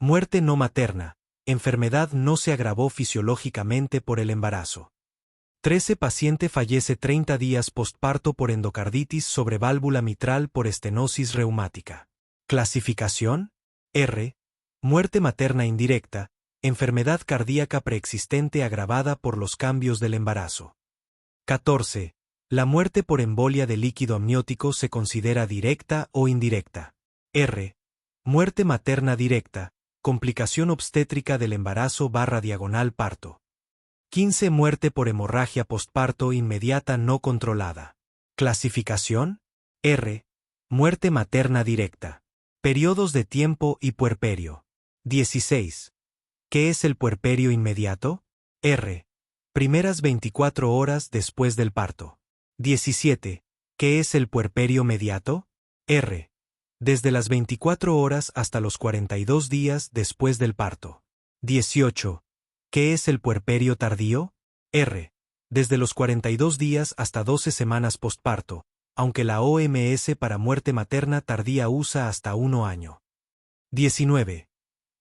Muerte no materna, enfermedad no se agravó fisiológicamente por el embarazo. 13. Paciente fallece 30 días postparto por endocarditis sobre válvula mitral por estenosis reumática. Clasificación. R. Muerte materna indirecta, enfermedad cardíaca preexistente agravada por los cambios del embarazo. 14. La muerte por embolia de líquido amniótico se considera directa o indirecta. R. Muerte materna directa, complicación obstétrica del embarazo /diagonal parto. 15. Muerte por hemorragia postparto inmediata no controlada. Clasificación. R. Muerte materna directa. Periodos de tiempo y puerperio. 16. ¿Qué es el puerperio inmediato? R. Primeras 24 horas después del parto. 17. ¿Qué es el puerperio mediato? R. Desde las 24 horas hasta los 42 días después del parto. 18. ¿Qué es el puerperio tardío? R. Desde los 42 días hasta 12 semanas postparto, aunque la OMS para muerte materna tardía usa hasta 1 año. 19.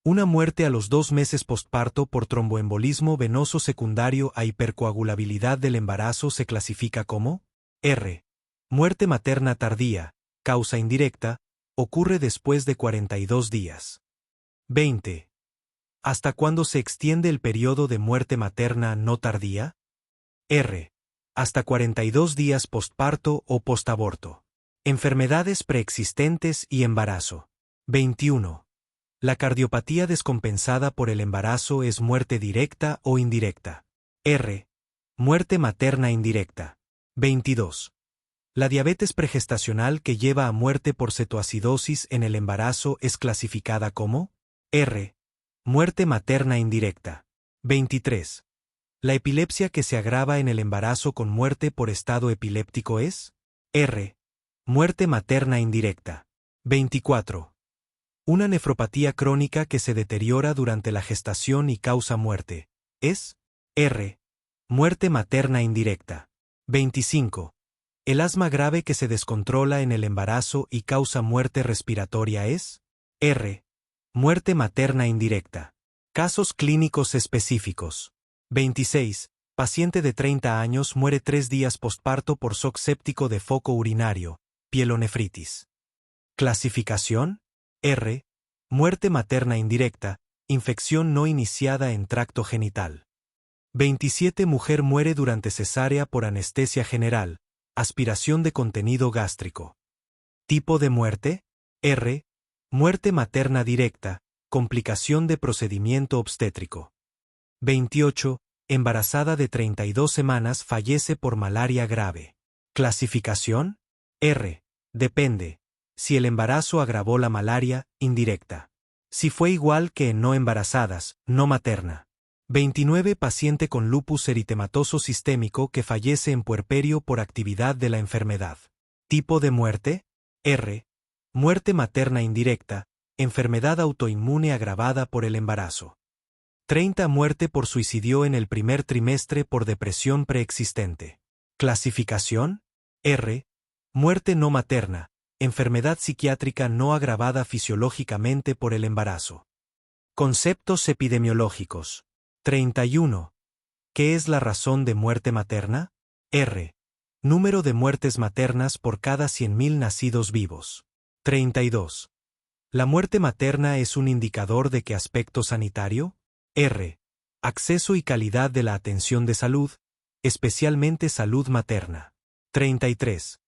Una muerte a los 2 meses postparto por tromboembolismo venoso secundario a hipercoagulabilidad del embarazo se clasifica como R. Muerte materna tardía, causa indirecta, ocurre después de 42 días. 20. ¿Hasta cuándo se extiende el periodo de muerte materna no tardía? R. Hasta 42 días postparto o postaborto. Enfermedades preexistentes y embarazo. 21. ¿La cardiopatía descompensada por el embarazo es muerte directa o indirecta? R. Muerte materna indirecta. 22. ¿La diabetes pregestacional que lleva a muerte por cetoacidosis en el embarazo es clasificada como? R. Muerte materna indirecta. 23. ¿La epilepsia que se agrava en el embarazo con muerte por estado epiléptico es? R. Muerte materna indirecta. 24. ¿Una nefropatía crónica que se deteriora durante la gestación y causa muerte es? R. Muerte materna indirecta. 25. ¿El asma grave que se descontrola en el embarazo y causa muerte respiratoria es? R. Muerte materna indirecta. Casos clínicos específicos. 26. Paciente de 30 años muere 3 días postparto por shock séptico de foco urinario, pielonefritis. Clasificación. R. Muerte materna indirecta, infección no iniciada en tracto genital. 27. Mujer muere durante cesárea por anestesia general, aspiración de contenido gástrico. Tipo de muerte. R. Muerte materna directa, complicación de procedimiento obstétrico. 28. Embarazada de 32 semanas fallece por malaria grave. Clasificación. R. Depende. Si el embarazo agravó la malaria, indirecta. Si fue igual que en no embarazadas, no materna. 29. Paciente con lupus eritematoso sistémico que fallece en puerperio por actividad de la enfermedad. Tipo de muerte. R. Muerte materna indirecta, enfermedad autoinmune agravada por el embarazo. 30. Muerte por suicidio en el primer trimestre por depresión preexistente. Clasificación. R. Muerte no materna, enfermedad psiquiátrica no agravada fisiológicamente por el embarazo. Conceptos epidemiológicos. 31. ¿Qué es la razón de muerte materna? R. Número de muertes maternas por cada 100.000 nacidos vivos. 32. ¿La muerte materna es un indicador de qué aspecto sanitario? R. Acceso y calidad de la atención de salud, especialmente salud materna. 33.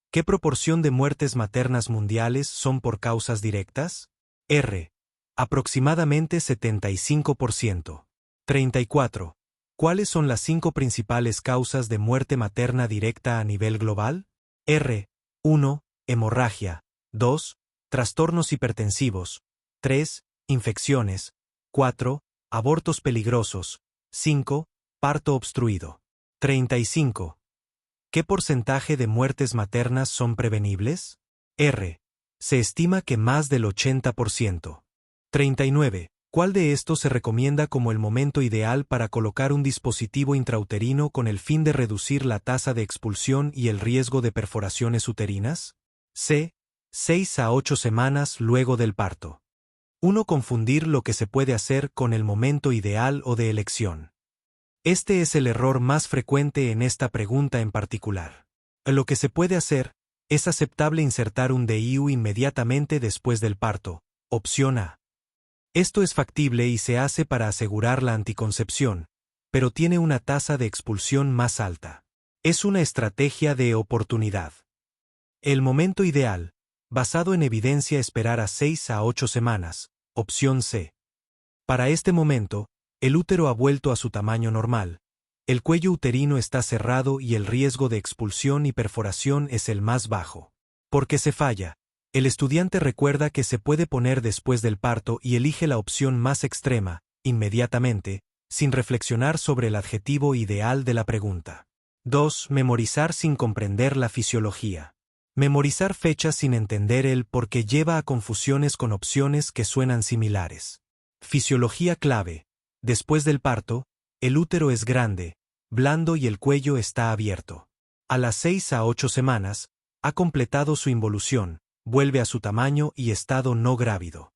¿Qué proporción de muertes maternas mundiales son por causas directas? R. Aproximadamente 75%. 34. ¿Cuáles son las 5 principales causas de muerte materna directa a nivel global? R. 1. Hemorragia. 2. Trastornos hipertensivos. 3. Infecciones. 4. Abortos peligrosos. 5. Parto obstruido. 35. ¿Qué porcentaje de muertes maternas son prevenibles? R. Se estima que más del 80%. 39. ¿Cuál de estos se recomienda como el momento ideal para colocar un dispositivo intrauterino con el fin de reducir la tasa de expulsión y el riesgo de perforaciones uterinas? C. 6 a 8 semanas luego del parto. 1. Confundir lo que se puede hacer con el momento ideal o de elección. Este es el error más frecuente en esta pregunta en particular. Lo que se puede hacer es aceptable insertar un DIU inmediatamente después del parto, opción A. Esto es factible y se hace para asegurar la anticoncepción, pero tiene una tasa de expulsión más alta. Es una estrategia de oportunidad. El momento ideal, basado en evidencia, esperar a 6 a 8 semanas, opción C. Para este momento, el útero ha vuelto a su tamaño normal, el cuello uterino está cerrado y el riesgo de expulsión y perforación es el más bajo. Porque se falla, el estudiante recuerda que se puede poner después del parto y elige la opción más extrema, inmediatamente, sin reflexionar sobre el adjetivo ideal de la pregunta. 2. Memorizar sin comprender la fisiología. Memorizar fechas sin entender el por qué lleva a confusiones con opciones que suenan similares. Fisiología clave. Después del parto, el útero es grande, blando y el cuello está abierto. A las 6 a 8 semanas, ha completado su involución, vuelve a su tamaño y estado no grávido.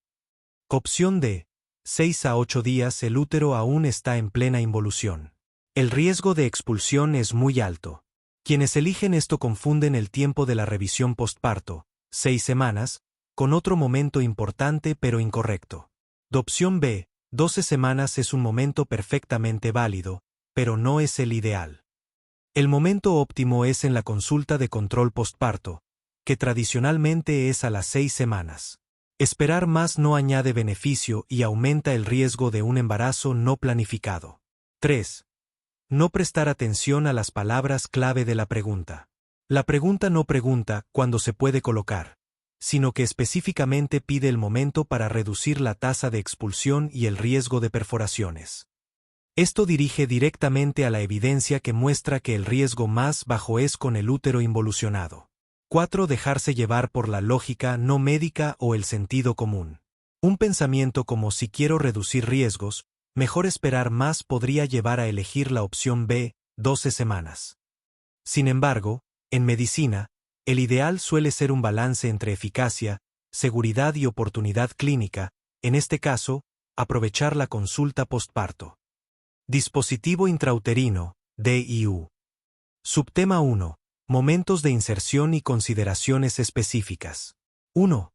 Opción D. 6 a 8 días el útero aún está en plena involución. El riesgo de expulsión es muy alto. Quienes eligen esto confunden el tiempo de la revisión postparto, 6 semanas, con otro momento importante pero incorrecto. Opción B. 12 semanas es un momento perfectamente válido, pero no es el ideal. El momento óptimo es en la consulta de control postparto, que tradicionalmente es a las 6 semanas. Esperar más no añade beneficio y aumenta el riesgo de un embarazo no planificado. 3. No prestar atención a las palabras clave de la pregunta. La pregunta no pregunta cuándo se puede colocar, sino que específicamente pide el momento para reducir la tasa de expulsión y el riesgo de perforaciones. Esto dirige directamente a la evidencia que muestra que el riesgo más bajo es con el útero involucionado. 4. Dejarse llevar por la lógica no médica o el sentido común. Un pensamiento como si quiero reducir riesgos, mejor esperar más podría llevar a elegir la opción B, 12 semanas. Sin embargo, en medicina, el ideal suele ser un balance entre eficacia, seguridad y oportunidad clínica, en este caso, aprovechar la consulta postparto. Dispositivo intrauterino, DIU. Subtema 1. Momentos de inserción y consideraciones específicas. 1.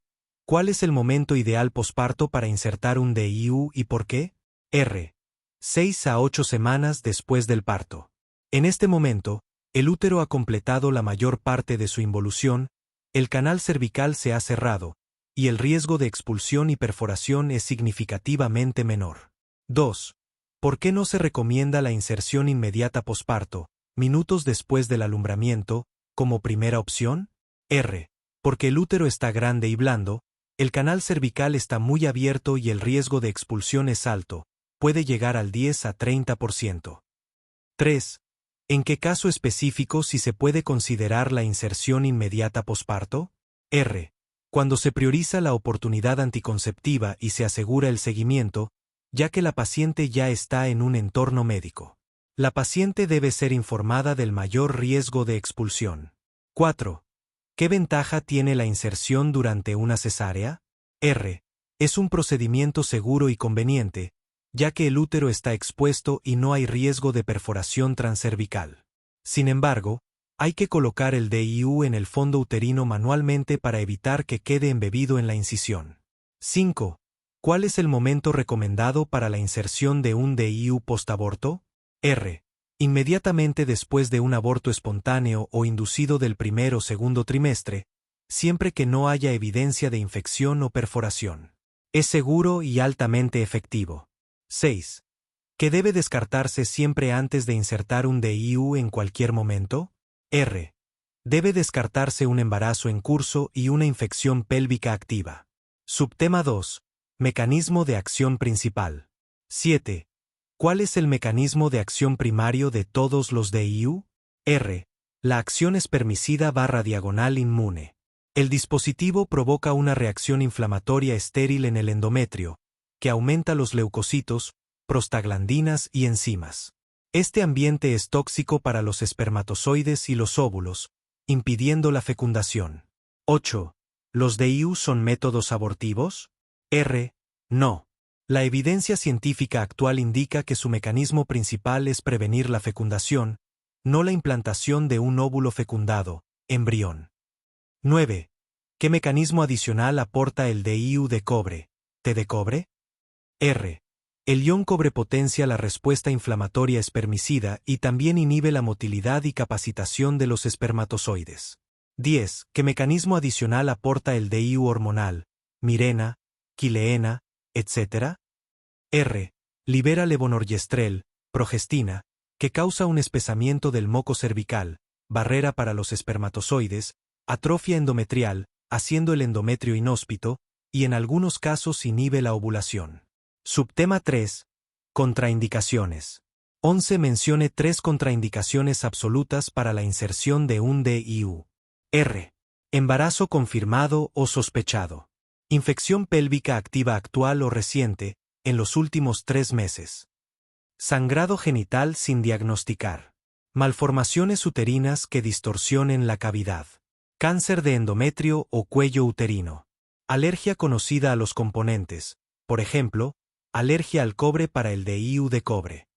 ¿Cuál es el momento ideal posparto para insertar un DIU y por qué? R. 6 a 8 semanas después del parto. En este momento, el útero ha completado la mayor parte de su involución, el canal cervical se ha cerrado, y el riesgo de expulsión y perforación es significativamente menor. 2. ¿Por qué no se recomienda la inserción inmediata posparto, minutos después del alumbramiento, como primera opción? R. Porque el útero está grande y blando, el canal cervical está muy abierto y el riesgo de expulsión es alto, puede llegar al 10 a 30%. 3. ¿En qué caso específico si se puede considerar la inserción inmediata posparto? R. Cuando se prioriza la oportunidad anticonceptiva y se asegura el seguimiento, ya que la paciente ya está en un entorno médico. La paciente debe ser informada del mayor riesgo de expulsión. 4. ¿Qué ventaja tiene la inserción durante una cesárea? R. Es un procedimiento seguro y conveniente, ya que el útero está expuesto y no hay riesgo de perforación transcervical. Sin embargo, hay que colocar el DIU en el fondo uterino manualmente para evitar que quede embebido en la incisión. 5. ¿Cuál es el momento recomendado para la inserción de un DIU postaborto? R. Inmediatamente después de un aborto espontáneo o inducido del primer o segundo trimestre, siempre que no haya evidencia de infección o perforación. Es seguro y altamente efectivo. 6. ¿Qué debe descartarse siempre antes de insertar un DIU en cualquier momento? R. Debe descartarse un embarazo en curso y una infección pélvica activa. Subtema 2. Mecanismo de acción principal. 7. ¿Cuál es el mecanismo de acción primario de todos los DIU? R. La acción espermicida/diagonal inmune. El dispositivo provoca una reacción inflamatoria estéril en el endometrio, que aumenta los leucocitos, prostaglandinas y enzimas. Este ambiente es tóxico para los espermatozoides y los óvulos, impidiendo la fecundación. 8. ¿Los DIU son métodos abortivos? R. No. La evidencia científica actual indica que su mecanismo principal es prevenir la fecundación, no la implantación de un óvulo fecundado, embrión. 9. ¿Qué mecanismo adicional aporta el DIU de cobre, T de cobre? R. El ion cobre potencia la respuesta inflamatoria espermicida y también inhibe la motilidad y capacitación de los espermatozoides. 10. ¿Qué mecanismo adicional aporta el DIU hormonal, Mirena, quileena, etc.? R. Libera levonorgestrel, progestina, que causa un espesamiento del moco cervical, barrera para los espermatozoides, atrofia endometrial, haciendo el endometrio inhóspito, y en algunos casos inhibe la ovulación. Subtema 3. Contraindicaciones. 11. Mencione 3 contraindicaciones absolutas para la inserción de un DIU. R. Embarazo confirmado o sospechado. Infección pélvica activa actual o reciente, en los últimos 3 meses. Sangrado genital sin diagnosticar. Malformaciones uterinas que distorsionen la cavidad. Cáncer de endometrio o cuello uterino. Alergia conocida a los componentes, por ejemplo, alergia al cobre para el DIU de cobre.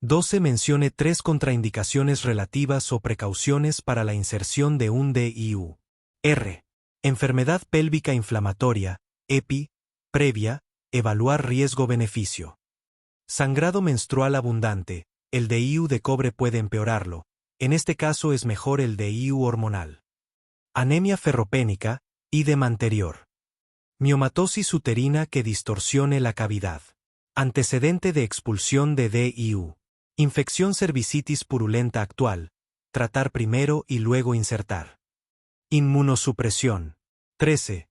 12. Mencione 3 contraindicaciones relativas o precauciones para la inserción de un DIU. R. Enfermedad pélvica inflamatoria, EPI, previa, evaluar riesgo-beneficio. Sangrado menstrual abundante, el DIU de cobre puede empeorarlo, en este caso es mejor el DIU hormonal. Anemia ferropénica, ídem anterior. Miomatosis uterina que distorsione la cavidad. Antecedente de expulsión de DIU. Infección cervicitis purulenta actual. Tratar primero y luego insertar. Inmunosupresión. 13.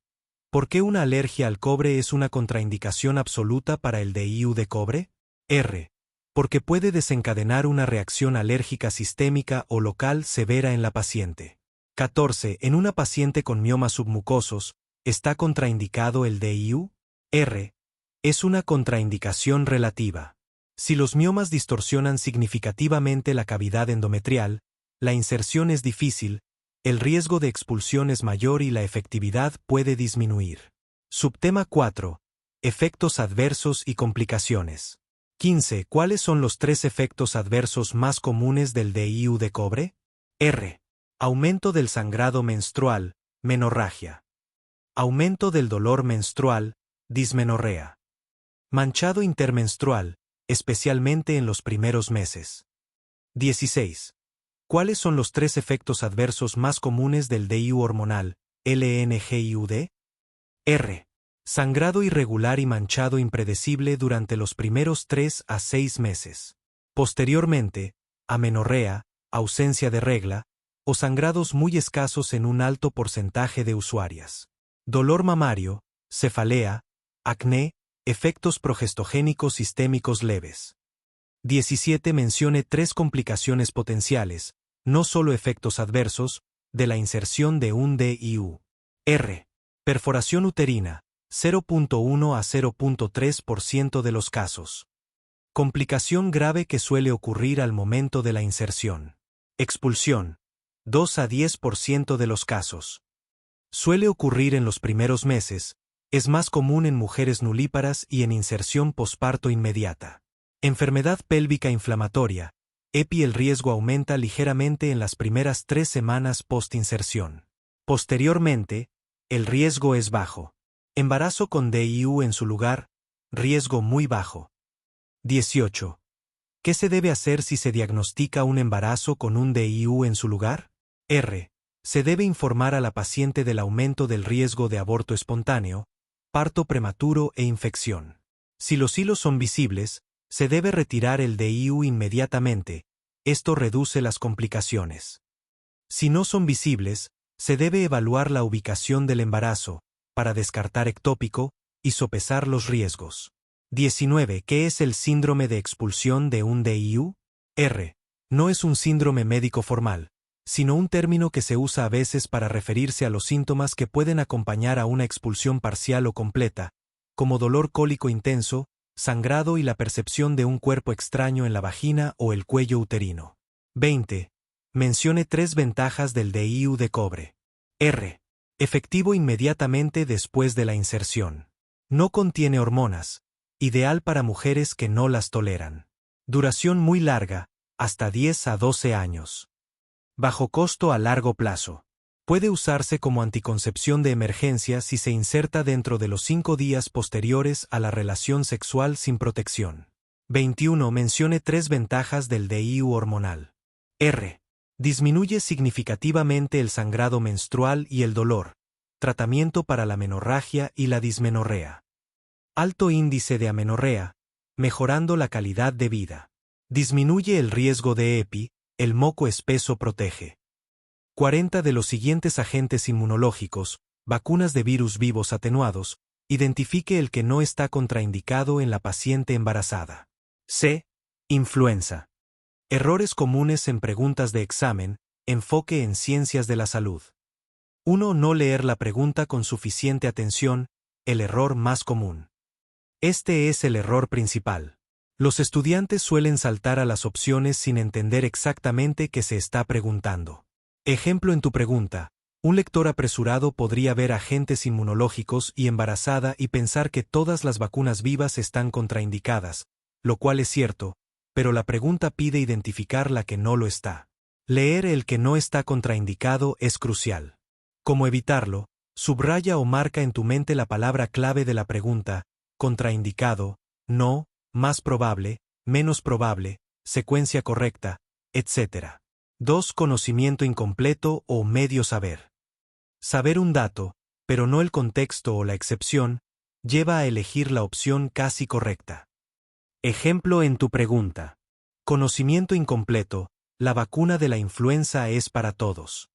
¿Por qué una alergia al cobre es una contraindicación absoluta para el DIU de cobre? R. Porque puede desencadenar una reacción alérgica sistémica o local severa en la paciente. 14. En una paciente con miomas submucosos, ¿está contraindicado el DIU? R. Es una contraindicación relativa. Si los miomas distorsionan significativamente la cavidad endometrial, la inserción es difícil, el riesgo de expulsión es mayor y la efectividad puede disminuir. Subtema 4. Efectos adversos y complicaciones. 15. ¿Cuáles son los 3 efectos adversos más comunes del DIU de cobre? R. Aumento del sangrado menstrual, menorragia. Aumento del dolor menstrual, dismenorrea. Manchado intermenstrual, especialmente en los primeros meses. 16. ¿Cuáles son los 3 efectos adversos más comunes del DIU hormonal, LNGIUD? R. Sangrado irregular y manchado impredecible durante los primeros 3 a 6 meses. Posteriormente, amenorrea, ausencia de regla, o sangrados muy escasos en un alto porcentaje de usuarias. Dolor mamario, cefalea, acné, efectos progestogénicos sistémicos leves. 17. Mencione 3 complicaciones potenciales, no solo efectos adversos, de la inserción de un DIU. R. Perforación uterina, 0.1 a 0.3% de los casos. Complicación grave que suele ocurrir al momento de la inserción. Expulsión, 2 a 10% de los casos. Suele ocurrir en los primeros meses, es más común en mujeres nulíparas y en inserción posparto inmediata. Enfermedad pélvica inflamatoria, EPI el riesgo aumenta ligeramente en las primeras 3 semanas post-inserción. Posteriormente, el riesgo es bajo. Embarazo con DIU en su lugar, riesgo muy bajo. 18. ¿Qué se debe hacer si se diagnostica un embarazo con un DIU en su lugar? R. Se debe informar a la paciente del aumento del riesgo de aborto espontáneo, parto prematuro e infección. Si los hilos son visibles, se debe retirar el DIU inmediatamente. Esto reduce las complicaciones. Si no son visibles, se debe evaluar la ubicación del embarazo, para descartar ectópico, y sopesar los riesgos. 19. ¿Qué es el síndrome de expulsión de un DIU? R. No es un síndrome médico formal, sino un término que se usa a veces para referirse a los síntomas que pueden acompañar a una expulsión parcial o completa, como dolor cólico intenso, sangrado y la percepción de un cuerpo extraño en la vagina o el cuello uterino. 20. Mencione 3 ventajas del DIU de cobre. R. Efectivo inmediatamente después de la inserción. No contiene hormonas. Ideal para mujeres que no las toleran. Duración muy larga, hasta 10 a 12 años. Bajo costo a largo plazo. Puede usarse como anticoncepción de emergencia si se inserta dentro de los 5 días posteriores a la relación sexual sin protección. 21. Mencione 3 ventajas del DIU hormonal. R. Disminuye significativamente el sangrado menstrual y el dolor. Tratamiento para la menorragia y la dismenorrea. Alto índice de amenorrea, mejorando la calidad de vida. Disminuye el riesgo de EPI, el moco espeso protege. 40 de los siguientes agentes inmunológicos, vacunas de virus vivos atenuados, identifique el que no está contraindicado en la paciente embarazada. C. Influenza. Errores comunes en preguntas de examen, enfoque en ciencias de la salud. 1. No leer la pregunta con suficiente atención, el error más común. Este es el error principal. Los estudiantes suelen saltar a las opciones sin entender exactamente qué se está preguntando. Ejemplo en tu pregunta. Un lector apresurado podría ver agentes inmunológicos y embarazada y pensar que todas las vacunas vivas están contraindicadas, lo cual es cierto, pero la pregunta pide identificar la que no lo está. Leer el que no está contraindicado es crucial. ¿Cómo evitarlo? Subraya o marca en tu mente la palabra clave de la pregunta, contraindicado, no, más probable, menos probable, secuencia correcta, etc. 2. Conocimiento incompleto o medio saber. Saber un dato, pero no el contexto o la excepción, lleva a elegir la opción casi correcta. Ejemplo en tu pregunta. Conocimiento incompleto, la vacuna de la influenza es para todos.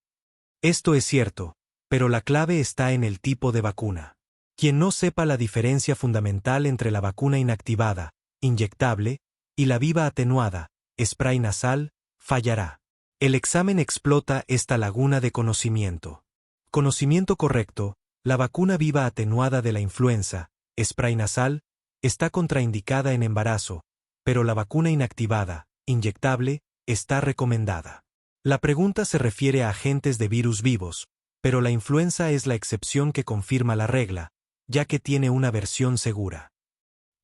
Esto es cierto, pero la clave está en el tipo de vacuna. Quien no sepa la diferencia fundamental entre la vacuna inactivada, inyectable, y la viva atenuada, spray nasal, fallará. El examen explota esta laguna de conocimiento. Conocimiento correcto, la vacuna viva atenuada de la influenza, spray nasal, está contraindicada en embarazo, pero la vacuna inactivada, inyectable, está recomendada. La pregunta se refiere a agentes de virus vivos, pero la influenza es la excepción que confirma la regla, ya que tiene una versión segura.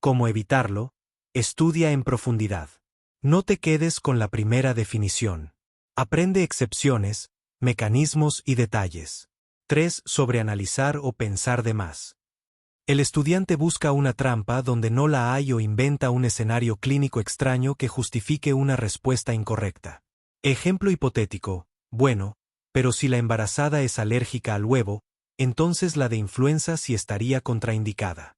¿Cómo evitarlo? Estudia en profundidad. No te quedes con la primera definición. Aprende excepciones, mecanismos y detalles. 3. Sobreanalizar o pensar de más. El estudiante busca una trampa donde no la hay o inventa un escenario clínico extraño que justifique una respuesta incorrecta. Ejemplo hipotético, bueno, pero si la embarazada es alérgica al huevo, entonces la de influenza sí estaría contraindicada.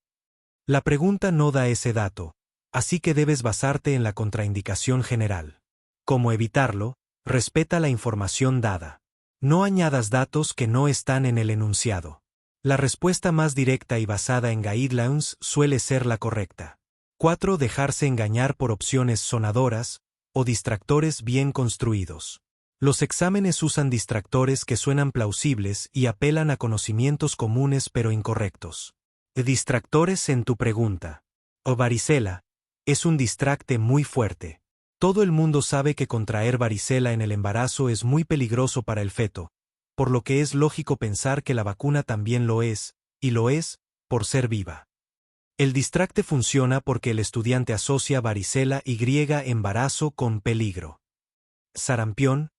La pregunta no da ese dato, así que debes basarte en la contraindicación general. ¿Cómo evitarlo? Respeta la información dada. No añadas datos que no están en el enunciado. La respuesta más directa y basada en guidelines suele ser la correcta. 4. Dejarse engañar por opciones sonadoras o distractores bien construidos. Los exámenes usan distractores que suenan plausibles y apelan a conocimientos comunes pero incorrectos. Distractores en tu pregunta. O varicela, es un distracte muy fuerte. Todo el mundo sabe que contraer varicela en el embarazo es muy peligroso para el feto, por lo que es lógico pensar que la vacuna también lo es, y lo es, por ser viva. El distracte funciona porque el estudiante asocia varicela y embarazo con peligro. sarampión,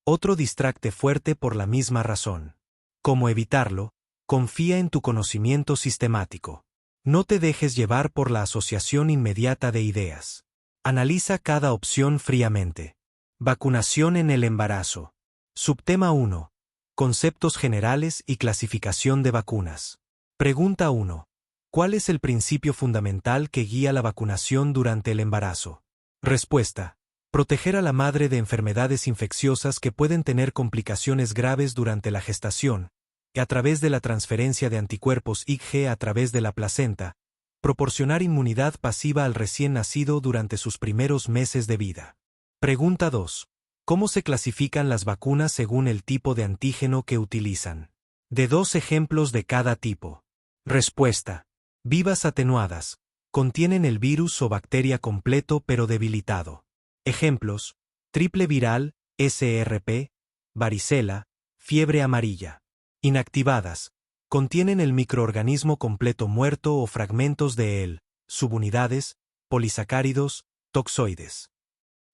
otro distracte fuerte por la misma razón. ¿Cómo evitarlo? Confía en tu conocimiento sistemático. No te dejes llevar por la asociación inmediata de ideas. Analiza cada opción fríamente. Vacunación en el embarazo. Subtema 1. Conceptos generales y clasificación de vacunas. Pregunta 1. ¿Cuál es el principio fundamental que guía la vacunación durante el embarazo? Respuesta. Proteger a la madre de enfermedades infecciosas que pueden tener complicaciones graves durante la gestación, y a través de la transferencia de anticuerpos IgG a través de la placenta, proporcionar inmunidad pasiva al recién nacido durante sus primeros meses de vida. Pregunta 2. ¿Cómo se clasifican las vacunas según el tipo de antígeno que utilizan? De 2 ejemplos de cada tipo. Respuesta. Vivas atenuadas. Contienen el virus o bacteria completo pero debilitado. Ejemplos: triple viral, SRP, varicela, fiebre amarilla. Inactivadas. Contienen el microorganismo completo muerto o fragmentos de él, subunidades, polisacáridos, toxoides.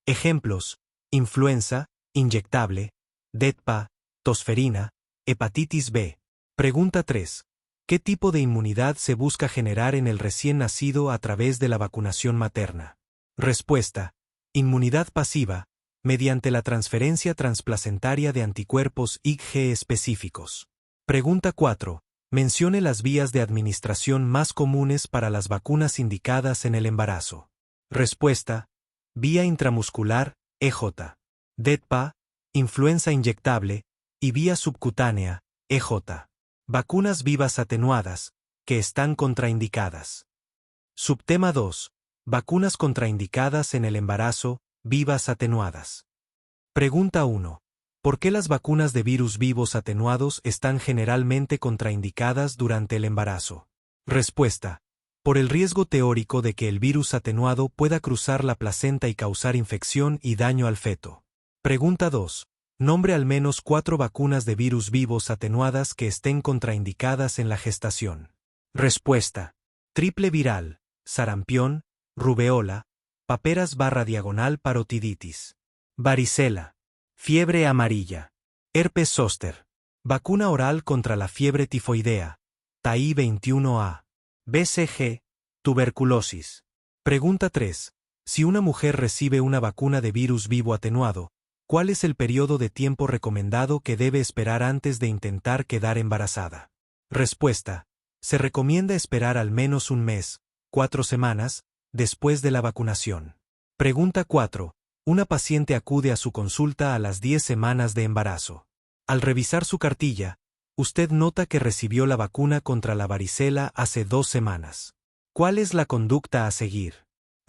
Ejemplos: influenza, inyectable, DETPA, tosferina, hepatitis B. Pregunta 3. ¿Qué tipo de inmunidad se busca generar en el recién nacido a través de la vacunación materna? Respuesta. Inmunidad pasiva, mediante la transferencia transplacentaria de anticuerpos IgG específicos. Pregunta 4. Mencione las vías de administración más comunes para las vacunas indicadas en el embarazo. Respuesta. Vía intramuscular, EJ. DETPA, influenza inyectable, y vía subcutánea, EJ. Vacunas vivas atenuadas, que están contraindicadas. Subtema 2. Vacunas contraindicadas en el embarazo, vivas atenuadas. Pregunta 1. ¿Por qué las vacunas de virus vivos atenuados están generalmente contraindicadas durante el embarazo? Respuesta. Por el riesgo teórico de que el virus atenuado pueda cruzar la placenta y causar infección y daño al feto. Pregunta 2. Nombre al menos 4 vacunas de virus vivos atenuadas que estén contraindicadas en la gestación. Respuesta. Triple viral, sarampión, rubeola, paperas/parotiditis, varicela, fiebre amarilla, herpes zóster, vacuna oral contra la fiebre tifoidea, TAI-21A, BCG, tuberculosis. Pregunta 3. Si una mujer recibe una vacuna de virus vivo atenuado, ¿cuál es el periodo de tiempo recomendado que debe esperar antes de intentar quedar embarazada? Respuesta. Se recomienda esperar al menos un mes, 4 semanas, después de la vacunación. Pregunta 4. Una paciente acude a su consulta a las 10 semanas de embarazo. Al revisar su cartilla, usted nota que recibió la vacuna contra la varicela hace 2 semanas. ¿Cuál es la conducta a seguir?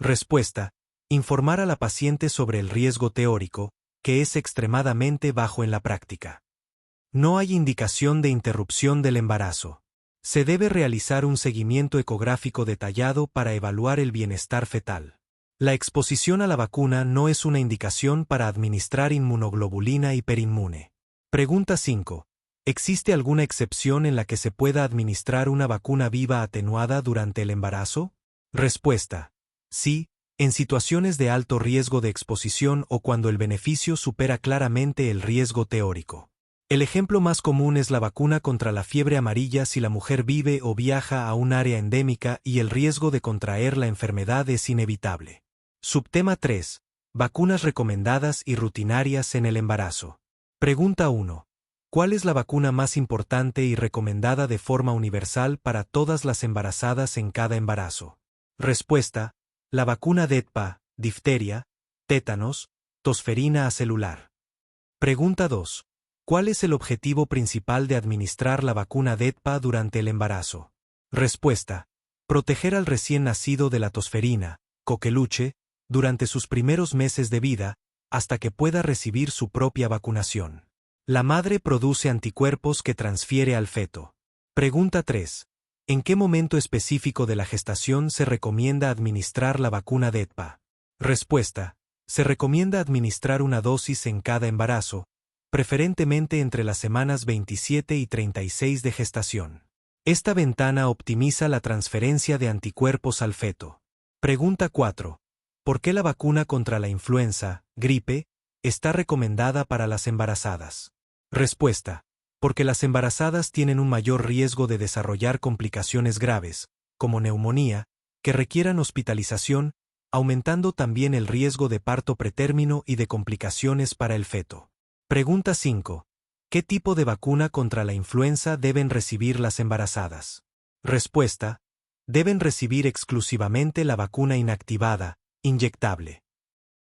Respuesta. Informar a la paciente sobre el riesgo teórico, que es extremadamente bajo en la práctica. No hay indicación de interrupción del embarazo. Se debe realizar un seguimiento ecográfico detallado para evaluar el bienestar fetal. La exposición a la vacuna no es una indicación para administrar inmunoglobulina hiperinmune. Pregunta 5. ¿Existe alguna excepción en la que se pueda administrar una vacuna viva atenuada durante el embarazo? Respuesta. Sí, en situaciones de alto riesgo de exposición o cuando el beneficio supera claramente el riesgo teórico. El ejemplo más común es la vacuna contra la fiebre amarilla si la mujer vive o viaja a un área endémica y el riesgo de contraer la enfermedad es inevitable. Subtema 3. Vacunas recomendadas y rutinarias en el embarazo. Pregunta 1. ¿Cuál es la vacuna más importante y recomendada de forma universal para todas las embarazadas en cada embarazo? Respuesta. La vacuna DETPA, difteria, tétanos, tosferina acelular. Pregunta 2. ¿Cuál es el objetivo principal de administrar la vacuna DETPA durante el embarazo? Respuesta. Proteger al recién nacido de la tosferina, coqueluche, durante sus primeros meses de vida, hasta que pueda recibir su propia vacunación. La madre produce anticuerpos que transfiere al feto. Pregunta 3. ¿En qué momento específico de la gestación se recomienda administrar la vacuna DETPA? Respuesta. Se recomienda administrar una dosis en cada embarazo, preferentemente entre las semanas 27 y 36 de gestación. Esta ventana optimiza la transferencia de anticuerpos al feto. Pregunta 4. ¿Por qué la vacuna contra la influenza, gripe, está recomendada para las embarazadas? Respuesta: porque las embarazadas tienen un mayor riesgo de desarrollar complicaciones graves, como neumonía, que requieran hospitalización, aumentando también el riesgo de parto pretérmino y de complicaciones para el feto. Pregunta 5. ¿Qué tipo de vacuna contra la influenza deben recibir las embarazadas? Respuesta: deben recibir exclusivamente la vacuna inactivada, inyectable.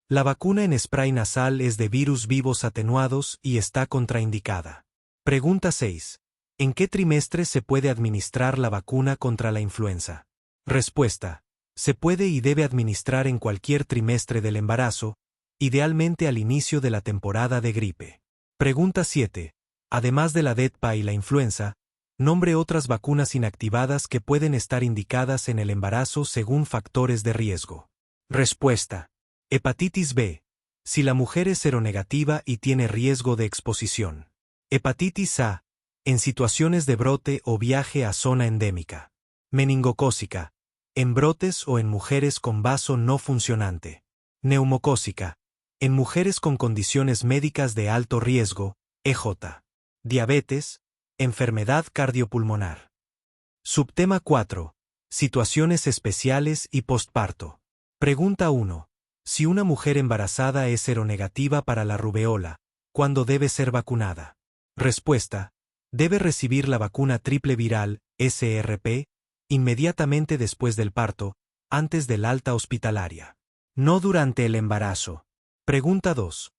La vacuna en spray nasal es de virus vivos atenuados y está contraindicada. Pregunta 6. ¿En qué trimestre se puede administrar la vacuna contra la influenza? Respuesta: se puede y debe administrar en cualquier trimestre del embarazo, idealmente al inicio de la temporada de gripe. Pregunta 7. Además de la DETPA y la influenza, nombre otras vacunas inactivadas que pueden estar indicadas en el embarazo según factores de riesgo. Respuesta: hepatitis B, si la mujer es seronegativa y tiene riesgo de exposición. Hepatitis A, en situaciones de brote o viaje a zona endémica. Meningocócica, en brotes o en mujeres con vaso no funcionante. Neumocócica, en mujeres con condiciones médicas de alto riesgo, EJ. Diabetes, enfermedad cardiopulmonar. Subtema 4. Situaciones especiales y postparto. Pregunta 1. Si una mujer embarazada es seronegativa para la rubeola, ¿cuándo debe ser vacunada? Respuesta: debe recibir la vacuna triple viral, SRP, inmediatamente después del parto, antes del alta hospitalaria. No durante el embarazo. Pregunta 2.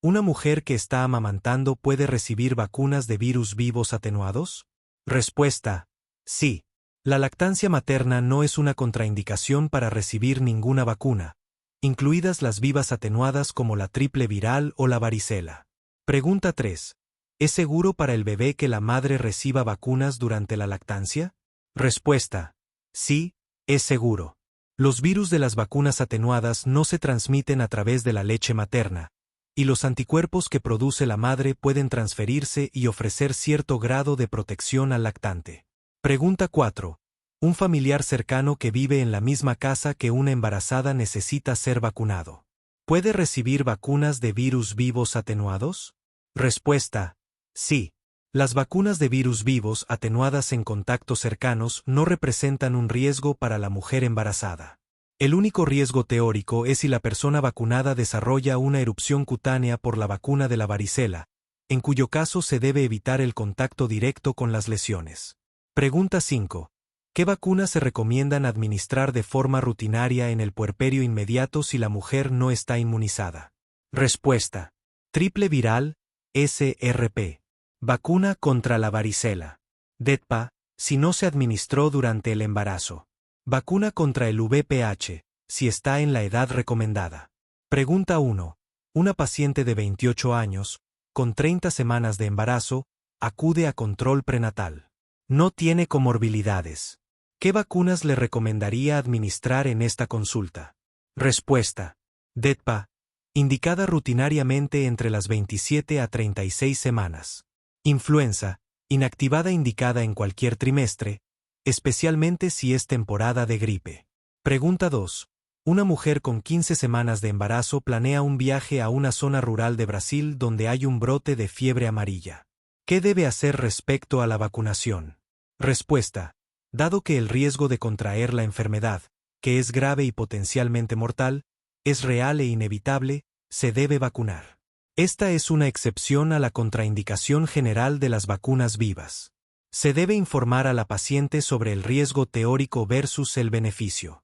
¿Una mujer que está amamantando puede recibir vacunas de virus vivos atenuados? Respuesta: sí. La lactancia materna no es una contraindicación para recibir ninguna vacuna, incluidas las vivas atenuadas como la triple viral o la varicela. Pregunta 3. ¿Es seguro para el bebé que la madre reciba vacunas durante la lactancia? Respuesta: sí, es seguro. Los virus de las vacunas atenuadas no se transmiten a través de la leche materna, y los anticuerpos que produce la madre pueden transferirse y ofrecer cierto grado de protección al lactante. Pregunta 4. ¿Un familiar cercano que vive en la misma casa que una embarazada necesita ser vacunado? ¿Puede recibir vacunas de virus vivos atenuados? Respuesta: sí. Las vacunas de virus vivos atenuadas en contactos cercanos no representan un riesgo para la mujer embarazada. El único riesgo teórico es si la persona vacunada desarrolla una erupción cutánea por la vacuna de la varicela, en cuyo caso se debe evitar el contacto directo con las lesiones. Pregunta 5. ¿Qué vacunas se recomiendan administrar de forma rutinaria en el puerperio inmediato si la mujer no está inmunizada? Respuesta: triple viral, SRP. Vacuna contra la varicela. DETPA, si no se administró durante el embarazo. Vacuna contra el VPH, si está en la edad recomendada. Pregunta 1. Una paciente de 28 años, con 30 semanas de embarazo, acude a control prenatal. No tiene comorbilidades. ¿Qué vacunas le recomendaría administrar en esta consulta? Respuesta: DETPA, indicada rutinariamente entre las 27 a 36 semanas. Influenza, inactivada indicada en cualquier trimestre, especialmente si es temporada de gripe. Pregunta 2. Una mujer con 15 semanas de embarazo planea un viaje a una zona rural de Brasil donde hay un brote de fiebre amarilla. ¿Qué debe hacer respecto a la vacunación? Respuesta: dado que el riesgo de contraer la enfermedad, que es grave y potencialmente mortal, es real e inevitable, se debe vacunar. Esta es una excepción a la contraindicación general de las vacunas vivas. Se debe informar a la paciente sobre el riesgo teórico versus el beneficio.